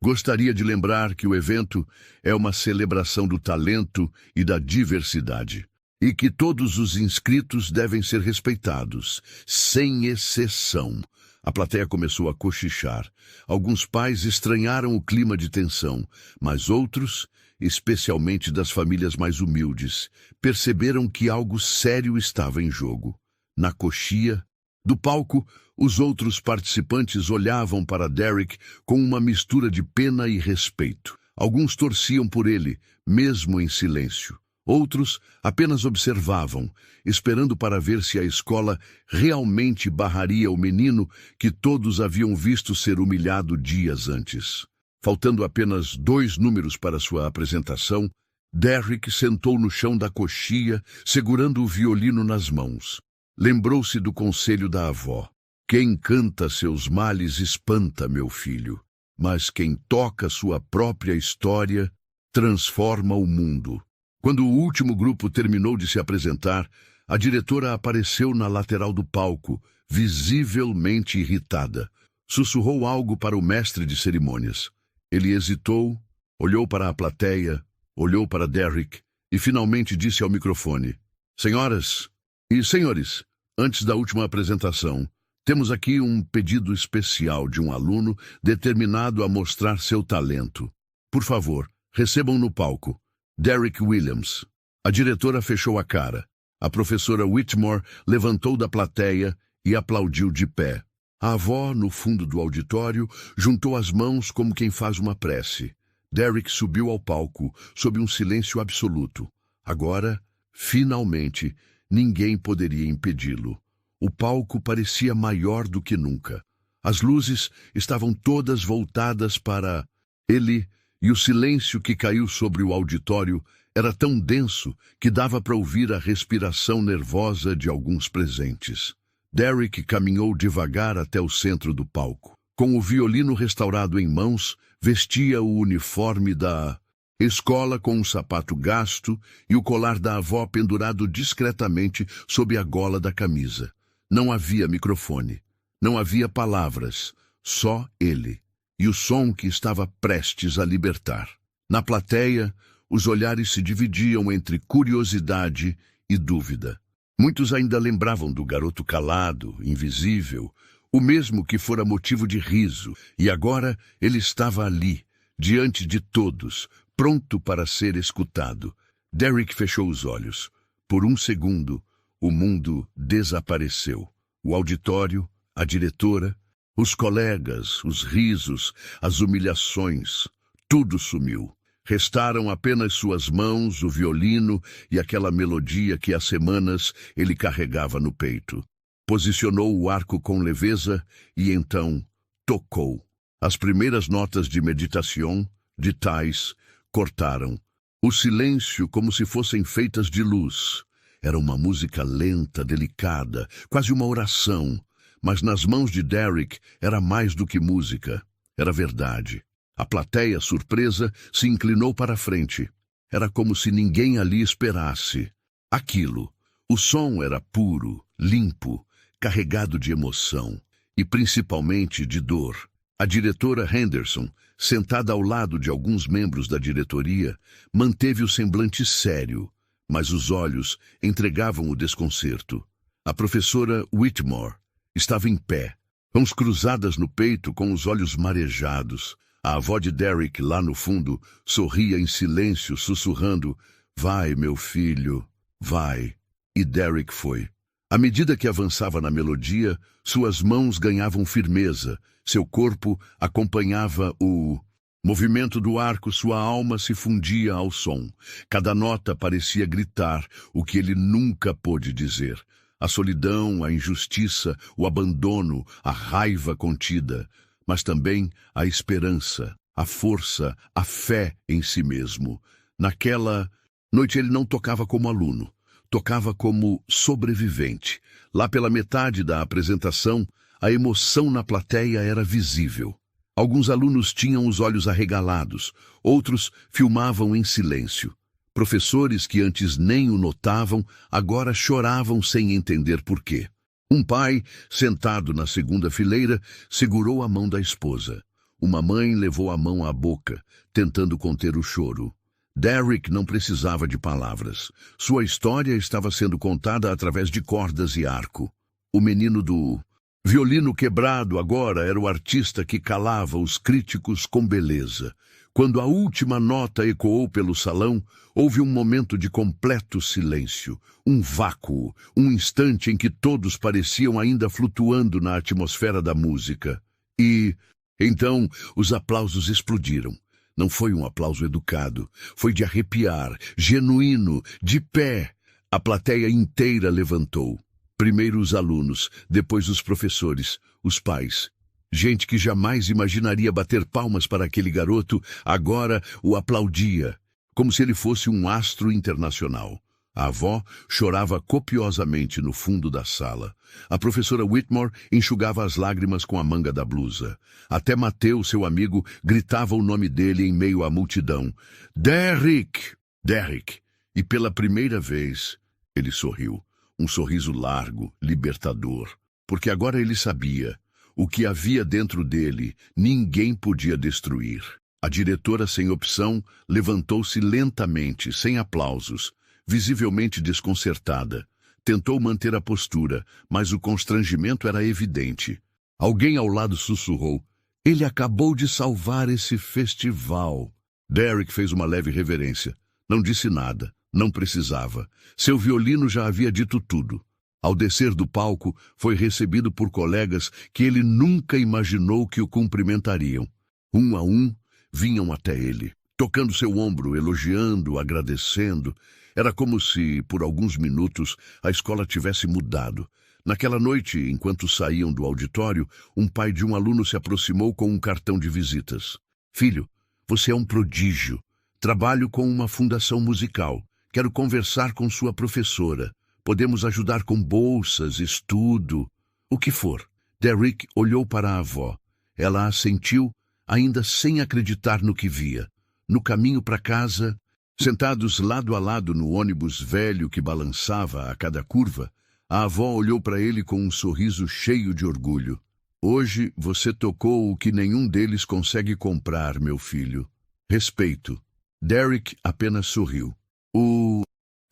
Gostaria de lembrar que o evento é uma celebração do talento e da diversidade, e que todos os inscritos devem ser respeitados, sem exceção. A plateia começou a cochichar. Alguns pais estranharam o clima de tensão, mas outros, especialmente das famílias mais humildes, perceberam que algo sério estava em jogo. Na coxia do palco, os outros participantes olhavam para Derrick com uma mistura de pena e respeito. Alguns torciam por ele, mesmo em silêncio. Outros apenas observavam, esperando para ver se a escola realmente barraria o menino que todos haviam visto ser humilhado dias antes. Faltando apenas 2 números para sua apresentação, Derrick sentou no chão da coxia, segurando o violino nas mãos. Lembrou-se do conselho da avó. Quem canta seus males espanta, meu filho, mas quem toca sua própria história transforma o mundo. Quando o último grupo terminou de se apresentar, a diretora apareceu na lateral do palco, visivelmente irritada. Sussurrou algo para o mestre de cerimônias. Ele hesitou, olhou para a plateia, olhou para Derrick e finalmente disse ao microfone: Senhoras e senhores, antes da última apresentação, temos aqui um pedido especial de um aluno determinado a mostrar seu talento. Por favor, recebam no palco Derrick Williams. A diretora fechou a cara. A professora Whitmore levantou da plateia e aplaudiu de pé. A avó, no fundo do auditório, juntou as mãos como quem faz uma prece. Derrick subiu ao palco, sob um silêncio absoluto. Agora, finalmente, ninguém poderia impedi-lo. O palco parecia maior do que nunca. As luzes estavam todas voltadas para ele, e o silêncio que caiu sobre o auditório era tão denso que dava para ouvir a respiração nervosa de alguns presentes. Derrick caminhou devagar até o centro do palco. Com o violino restaurado em mãos, vestia o uniforme da escola com um sapato gasto e o colar da avó pendurado discretamente sob a gola da camisa. Não havia microfone, não havia palavras, só ele. E o som que estava prestes a libertar. Na plateia, os olhares se dividiam entre curiosidade e dúvida. Muitos ainda lembravam do garoto calado, invisível, o mesmo que fora motivo de riso, e agora ele estava ali, diante de todos, pronto para ser escutado. Derrick fechou os olhos. Por um segundo, o mundo desapareceu. O auditório, a diretora, os colegas, os risos, as humilhações, tudo sumiu. Restaram apenas suas mãos, o violino e aquela melodia que há semanas ele carregava no peito. Posicionou o arco com leveza e então tocou. As primeiras notas de meditação, de tais, cortaram. O silêncio como se fossem feitas de luz. Era uma música lenta, delicada, quase uma oração. Mas nas mãos de Derek era mais do que música. Era verdade. A plateia, surpresa, se inclinou para a frente. Era como se ninguém ali esperasse. Aquilo. O som era puro, limpo, carregado de emoção. E principalmente de dor. A diretora Henderson, sentada ao lado de alguns membros da diretoria, manteve o semblante sério, mas os olhos entregavam o desconcerto. A professora Whitmore estava em pé, mãos cruzadas no peito com os olhos marejados. A avó de Derek, lá no fundo, sorria em silêncio, sussurrando: "Vai, meu filho, vai." E Derek foi. À medida que avançava na melodia, suas mãos ganhavam firmeza, seu corpo acompanhava o movimento do arco, sua alma se fundia ao som. Cada nota parecia gritar o que ele nunca pôde dizer. A solidão, a injustiça, o abandono, a raiva contida, mas também a esperança, a força, a fé em si mesmo. Naquela noite ele não tocava como aluno, tocava como sobrevivente. Lá pela metade da apresentação, a emoção na plateia era visível. Alguns alunos tinham os olhos arregalados, outros filmavam em silêncio. Professores que antes nem o notavam, agora choravam sem entender por quê. Um pai, sentado na segunda fileira, segurou a mão da esposa. Uma mãe levou a mão à boca, tentando conter o choro. Derek não precisava de palavras. Sua história estava sendo contada através de cordas e arco. O menino do violino quebrado agora era o artista que calava os críticos com beleza. Quando a última nota ecoou pelo salão, houve um momento de completo silêncio, um vácuo, um instante em que todos pareciam ainda flutuando na atmosfera da música. E, então, os aplausos explodiram. Não foi um aplauso educado, foi de arrepiar, genuíno, de pé. A plateia inteira levantou. Primeiro os alunos, depois os professores, os pais. Gente que jamais imaginaria bater palmas para aquele garoto, agora o aplaudia, como se ele fosse um astro internacional. A avó chorava copiosamente no fundo da sala. A professora Whitmore enxugava as lágrimas com a manga da blusa. Até Mateu, seu amigo, gritava o nome dele em meio à multidão. Derek! Derek! E pela primeira vez, ele sorriu. Um sorriso largo, libertador. Porque agora ele sabia. O que havia dentro dele, ninguém podia destruir. A diretora, sem opção, levantou-se lentamente, sem aplausos, visivelmente desconcertada. Tentou manter a postura, mas o constrangimento era evidente. Alguém ao lado sussurrou: "Ele acabou de salvar esse festival." Derek fez uma leve reverência. Não disse nada, não precisava. Seu violino já havia dito tudo. Ao descer do palco, foi recebido por colegas que ele nunca imaginou que o cumprimentariam. Um a um, vinham até ele, tocando seu ombro, elogiando, agradecendo. Era como se, por alguns minutos, a escola tivesse mudado. Naquela noite, enquanto saíam do auditório, um pai de um aluno se aproximou com um cartão de visitas. "Filho, você é um prodígio. Trabalho com uma fundação musical. Quero conversar com sua professora. Podemos ajudar com bolsas, estudo, o que for." Derek olhou para a avó. Ela assentiu, ainda sem acreditar no que via. No caminho para casa, sentados lado a lado no ônibus velho que balançava a cada curva, a avó olhou para ele com um sorriso cheio de orgulho. "Hoje você tocou o que nenhum deles consegue comprar, meu filho. Respeito." Derek apenas sorriu. O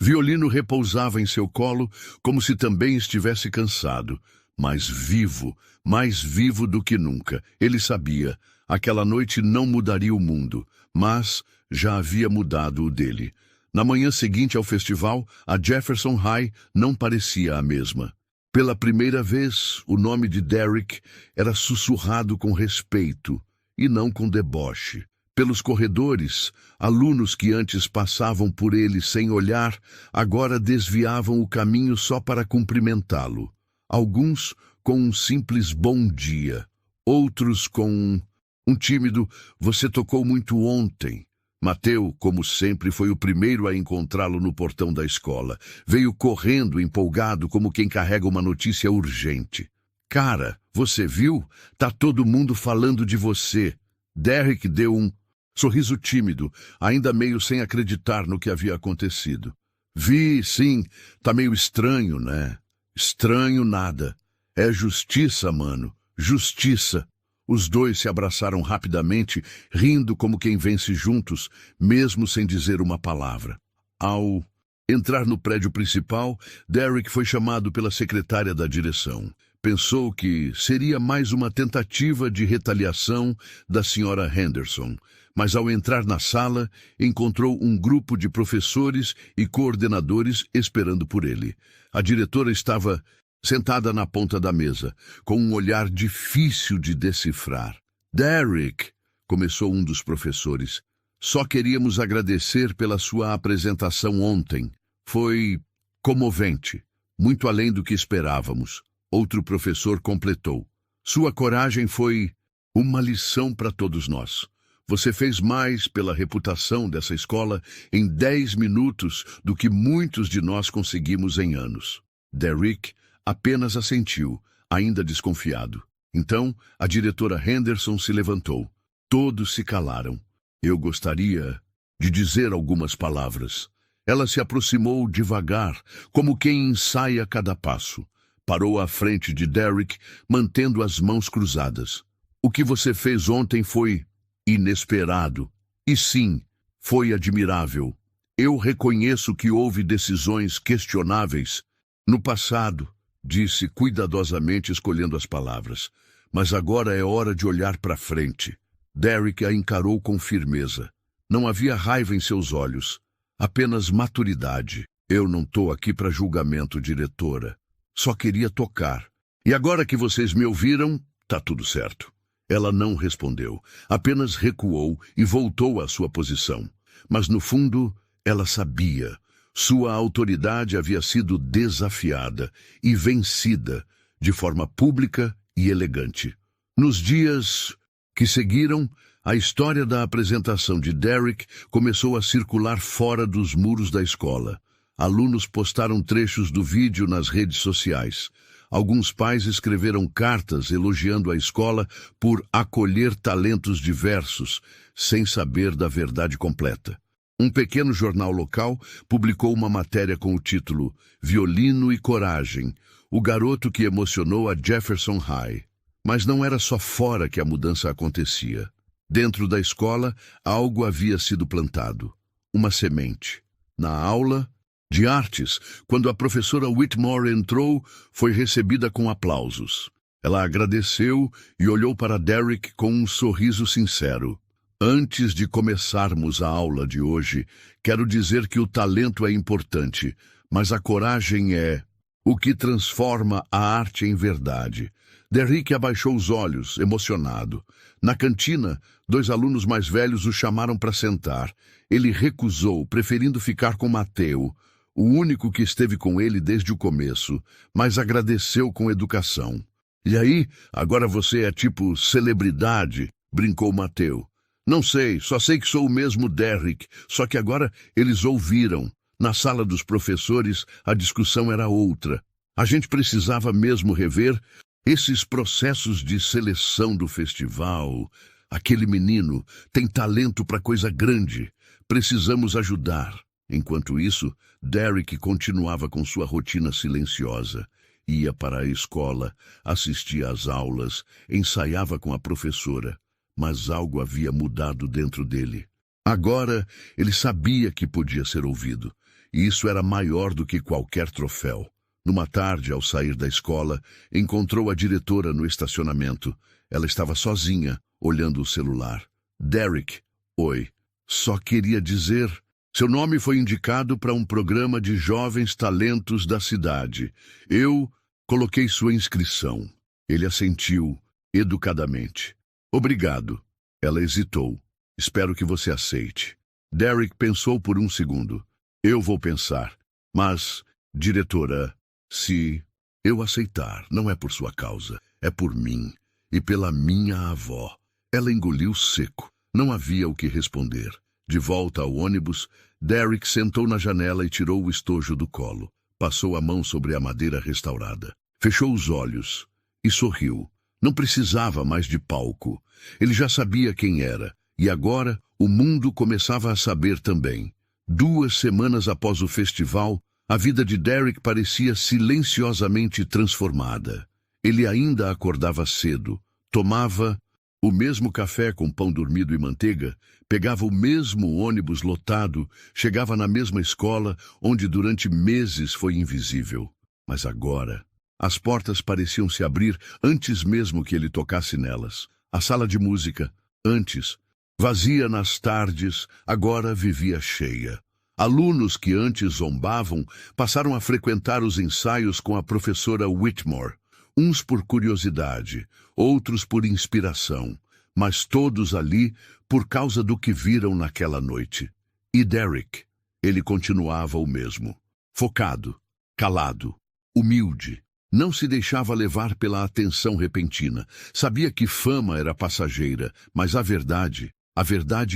violino repousava em seu colo, como se também estivesse cansado, mas vivo, mais vivo do que nunca. Ele sabia, aquela noite não mudaria o mundo, mas já havia mudado o dele. Na manhã seguinte ao festival, a Jefferson High não parecia a mesma. Pela primeira vez, o nome de Derek era sussurrado com respeito, e não com deboche. Pelos corredores, alunos que antes passavam por ele sem olhar, agora desviavam o caminho só para cumprimentá-lo. Alguns com um simples bom dia, outros com Um tímido, você tocou muito ontem. Mateu, como sempre, foi o primeiro a encontrá-lo no portão da escola. Veio correndo, empolgado, como quem carrega uma notícia urgente. Cara, você viu? Tá todo mundo falando de você. Derek deu um sorriso tímido, ainda meio sem acreditar no que havia acontecido. Vi, sim, tá meio estranho, né? Estranho nada. É justiça, mano. Justiça. Os dois se abraçaram rapidamente, rindo como quem vence juntos, mesmo sem dizer uma palavra. Ao entrar no prédio principal, Derek foi chamado pela secretária da direção. Pensou que seria mais uma tentativa de retaliação da senhora Henderson, mas ao entrar na sala, encontrou um grupo de professores e coordenadores esperando por ele. A diretora estava sentada na ponta da mesa, com um olhar difícil de decifrar. Derek, começou um dos professores, só queríamos agradecer pela sua apresentação ontem. Foi comovente, muito além do que esperávamos. Outro professor completou. Sua coragem foi uma lição para todos nós. Você fez mais pela reputação dessa escola em 10 minutos do que muitos de nós conseguimos em anos. Derek apenas assentiu, ainda desconfiado. Então, a diretora Henderson se levantou. Todos se calaram. Eu gostaria de dizer algumas palavras. Ela se aproximou devagar, como quem ensaia cada passo. Parou à frente de Derek, mantendo as mãos cruzadas. O que você fez ontem foi inesperado. E sim, foi admirável. Eu reconheço que houve decisões questionáveis no passado, disse cuidadosamente escolhendo as palavras. Mas agora é hora de olhar para frente. Derek a encarou com firmeza. Não havia raiva em seus olhos, apenas maturidade. Eu não estou aqui para julgamento, diretora. Só queria tocar. E agora que vocês me ouviram, tá tudo certo. Ela não respondeu, apenas recuou e voltou à sua posição. Mas no fundo, ela sabia. Sua autoridade havia sido desafiada e vencida de forma pública e elegante. Nos dias que seguiram, a história da apresentação de Derek começou a circular fora dos muros da escola. Alunos postaram trechos do vídeo nas redes sociais. Alguns pais escreveram cartas elogiando a escola por acolher talentos diversos, sem saber da verdade completa. Um pequeno jornal local publicou uma matéria com o título Violino e Coragem, o garoto que emocionou a Jefferson High. Mas não era só fora que a mudança acontecia. Dentro da escola, algo havia sido plantado. Uma semente. Na aula de artes, quando a professora Whitmore entrou, foi recebida com aplausos. Ela agradeceu e olhou para Derek com um sorriso sincero. Antes de começarmos a aula de hoje, quero dizer que o talento é importante, mas a coragem é o que transforma a arte em verdade. Derek abaixou os olhos, emocionado. Na cantina, 2 alunos mais velhos o chamaram para sentar. Ele recusou, preferindo ficar com Mateu, o único que esteve com ele desde o começo, mas agradeceu com educação. E aí, agora você é tipo celebridade, brincou Mateu. Não sei, só sei que sou o mesmo Derek, só que agora eles ouviram. Na sala dos professores, a discussão era outra. A gente precisava mesmo rever esses processos de seleção do festival. Aquele menino tem talento para coisa grande. Precisamos ajudar. Enquanto isso, Derek continuava com sua rotina silenciosa. Ia para a escola, assistia às aulas, ensaiava com a professora. Mas algo havia mudado dentro dele. Agora, ele sabia que podia ser ouvido. E isso era maior do que qualquer troféu. Numa tarde, ao sair da escola, encontrou a diretora no estacionamento. Ela estava sozinha, olhando o celular. Derek, oi. Só queria dizer... Seu nome foi indicado para um programa de jovens talentos da cidade. Eu coloquei sua inscrição. Ele assentiu, educadamente. Obrigado. Ela hesitou. Espero que você aceite. Derek pensou por um segundo. Eu vou pensar. Mas, diretora, se eu aceitar, não é por sua causa, é por mim e pela minha avó. Ela engoliu seco. Não havia o que responder. De volta ao ônibus, Derek sentou na janela e tirou o estojo do colo. Passou a mão sobre a madeira restaurada. Fechou os olhos e sorriu. Não precisava mais de palco. Ele já sabia quem era. E agora, o mundo começava a saber também. 2 semanas após o festival, a vida de Derek parecia silenciosamente transformada. Ele ainda acordava cedo, tomava o mesmo café com pão dormido e manteiga, pegava o mesmo ônibus lotado, chegava na mesma escola, onde durante meses foi invisível. Mas agora, as portas pareciam se abrir antes mesmo que ele tocasse nelas. A sala de música, antes, vazia nas tardes, agora vivia cheia. Alunos que antes zombavam passaram a frequentar os ensaios com a professora Whitmore, uns por curiosidade, outros por inspiração, mas todos ali por causa do que viram naquela noite. E Derek, ele continuava o mesmo, focado, calado, humilde. Não se deixava levar pela atenção repentina. Sabia que fama era passageira, mas a verdade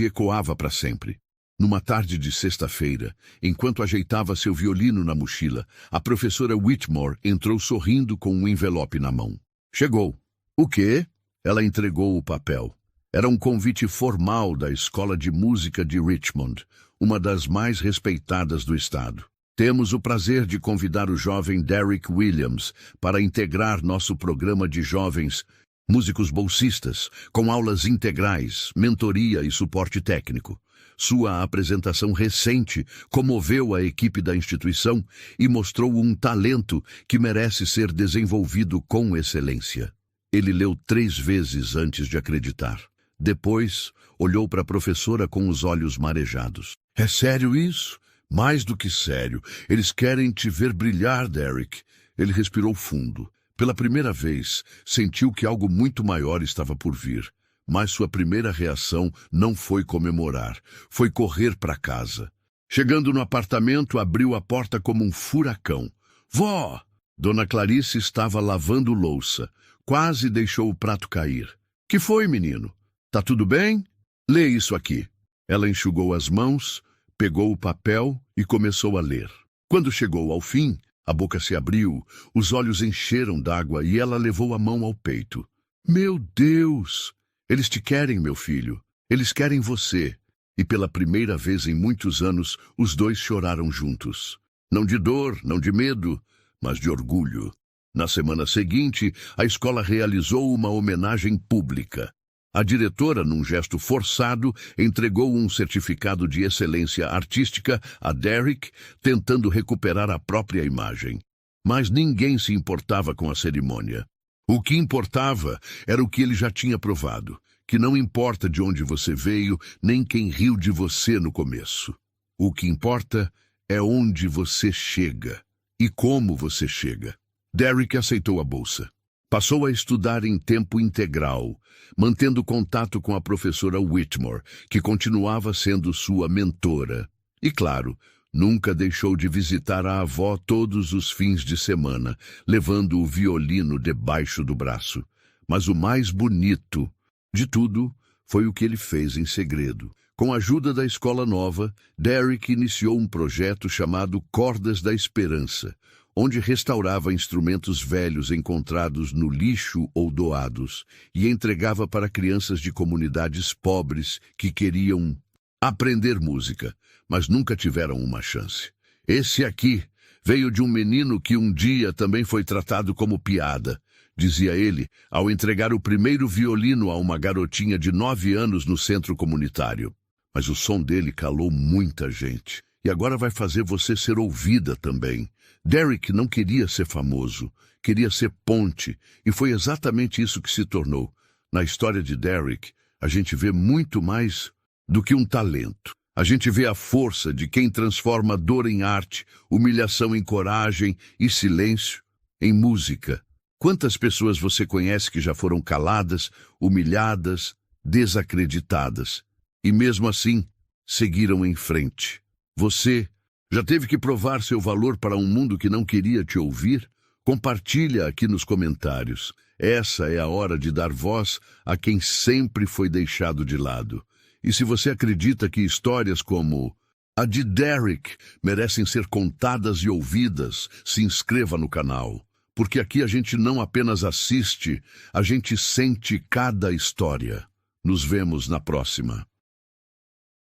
ecoava para sempre. Numa tarde de sexta-feira, enquanto ajeitava seu violino na mochila, a professora Whitmore entrou sorrindo com um envelope na mão. Chegou. O quê? Ela entregou o papel. Era um convite formal da Escola de Música de Richmond, uma das mais respeitadas do estado. Temos o prazer de convidar o jovem Derek Williams para integrar nosso programa de jovens músicos bolsistas, com aulas integrais, mentoria e suporte técnico. Sua apresentação recente comoveu a equipe da instituição e mostrou um talento que merece ser desenvolvido com excelência. Ele leu 3 vezes antes de acreditar. Depois, olhou para a professora com os olhos marejados. É sério isso? Mais do que sério. Eles querem te ver brilhar, Derek. Ele respirou fundo. Pela primeira vez, sentiu que algo muito maior estava por vir. Mas sua primeira reação não foi comemorar, foi correr para casa. Chegando no apartamento, abriu a porta como um furacão. Vó! Dona Clarice estava lavando louça. Quase deixou o prato cair. Que foi, menino? Tá tudo bem? Lê isso aqui. Ela enxugou as mãos, pegou o papel e começou a ler. Quando chegou ao fim, a boca se abriu, os olhos encheram d'água e ela levou a mão ao peito. Meu Deus! Eles te querem, meu filho. Eles querem você. E pela primeira vez em muitos anos, os dois choraram juntos. Não de dor, não de medo, mas de orgulho. Na semana seguinte, a escola realizou uma homenagem pública. A diretora, num gesto forçado, entregou um certificado de excelência artística a Derek, tentando recuperar a própria imagem. Mas ninguém se importava com a cerimônia. O que importava era o que ele já tinha provado, que não importa de onde você veio, nem quem riu de você no começo. O que importa é onde você chega e como você chega. Derek aceitou a bolsa. Passou a estudar em tempo integral, mantendo contato com a professora Whitmore, que continuava sendo sua mentora. E, claro, nunca deixou de visitar a avó todos os fins de semana, levando o violino debaixo do braço. Mas o mais bonito de tudo foi o que ele fez em segredo. Com a ajuda da escola nova, Derek iniciou um projeto chamado Cordas da Esperança, onde restaurava instrumentos velhos encontrados no lixo ou doados e entregava para crianças de comunidades pobres que queriam aprender música, mas nunca tiveram uma chance. Esse aqui veio de um menino que um dia também foi tratado como piada, dizia ele, ao entregar o primeiro violino a uma garotinha de 9 anos no centro comunitário. Mas o som dele calou muita gente. E agora vai fazer você ser ouvida também. Derek não queria ser famoso, queria ser ponte, e foi exatamente isso que se tornou. Na história de Derek, a gente vê muito mais do que um talento. A gente vê a força de quem transforma dor em arte, humilhação em coragem e silêncio em música. Quantas pessoas você conhece que já foram caladas, humilhadas, desacreditadas, e mesmo assim seguiram em frente? Você já teve que provar seu valor para um mundo que não queria te ouvir? Compartilha aqui nos comentários. Essa é a hora de dar voz a quem sempre foi deixado de lado. E se você acredita que histórias como a de Derek merecem ser contadas e ouvidas, se inscreva no canal. Porque aqui a gente não apenas assiste, a gente sente cada história. Nos vemos na próxima.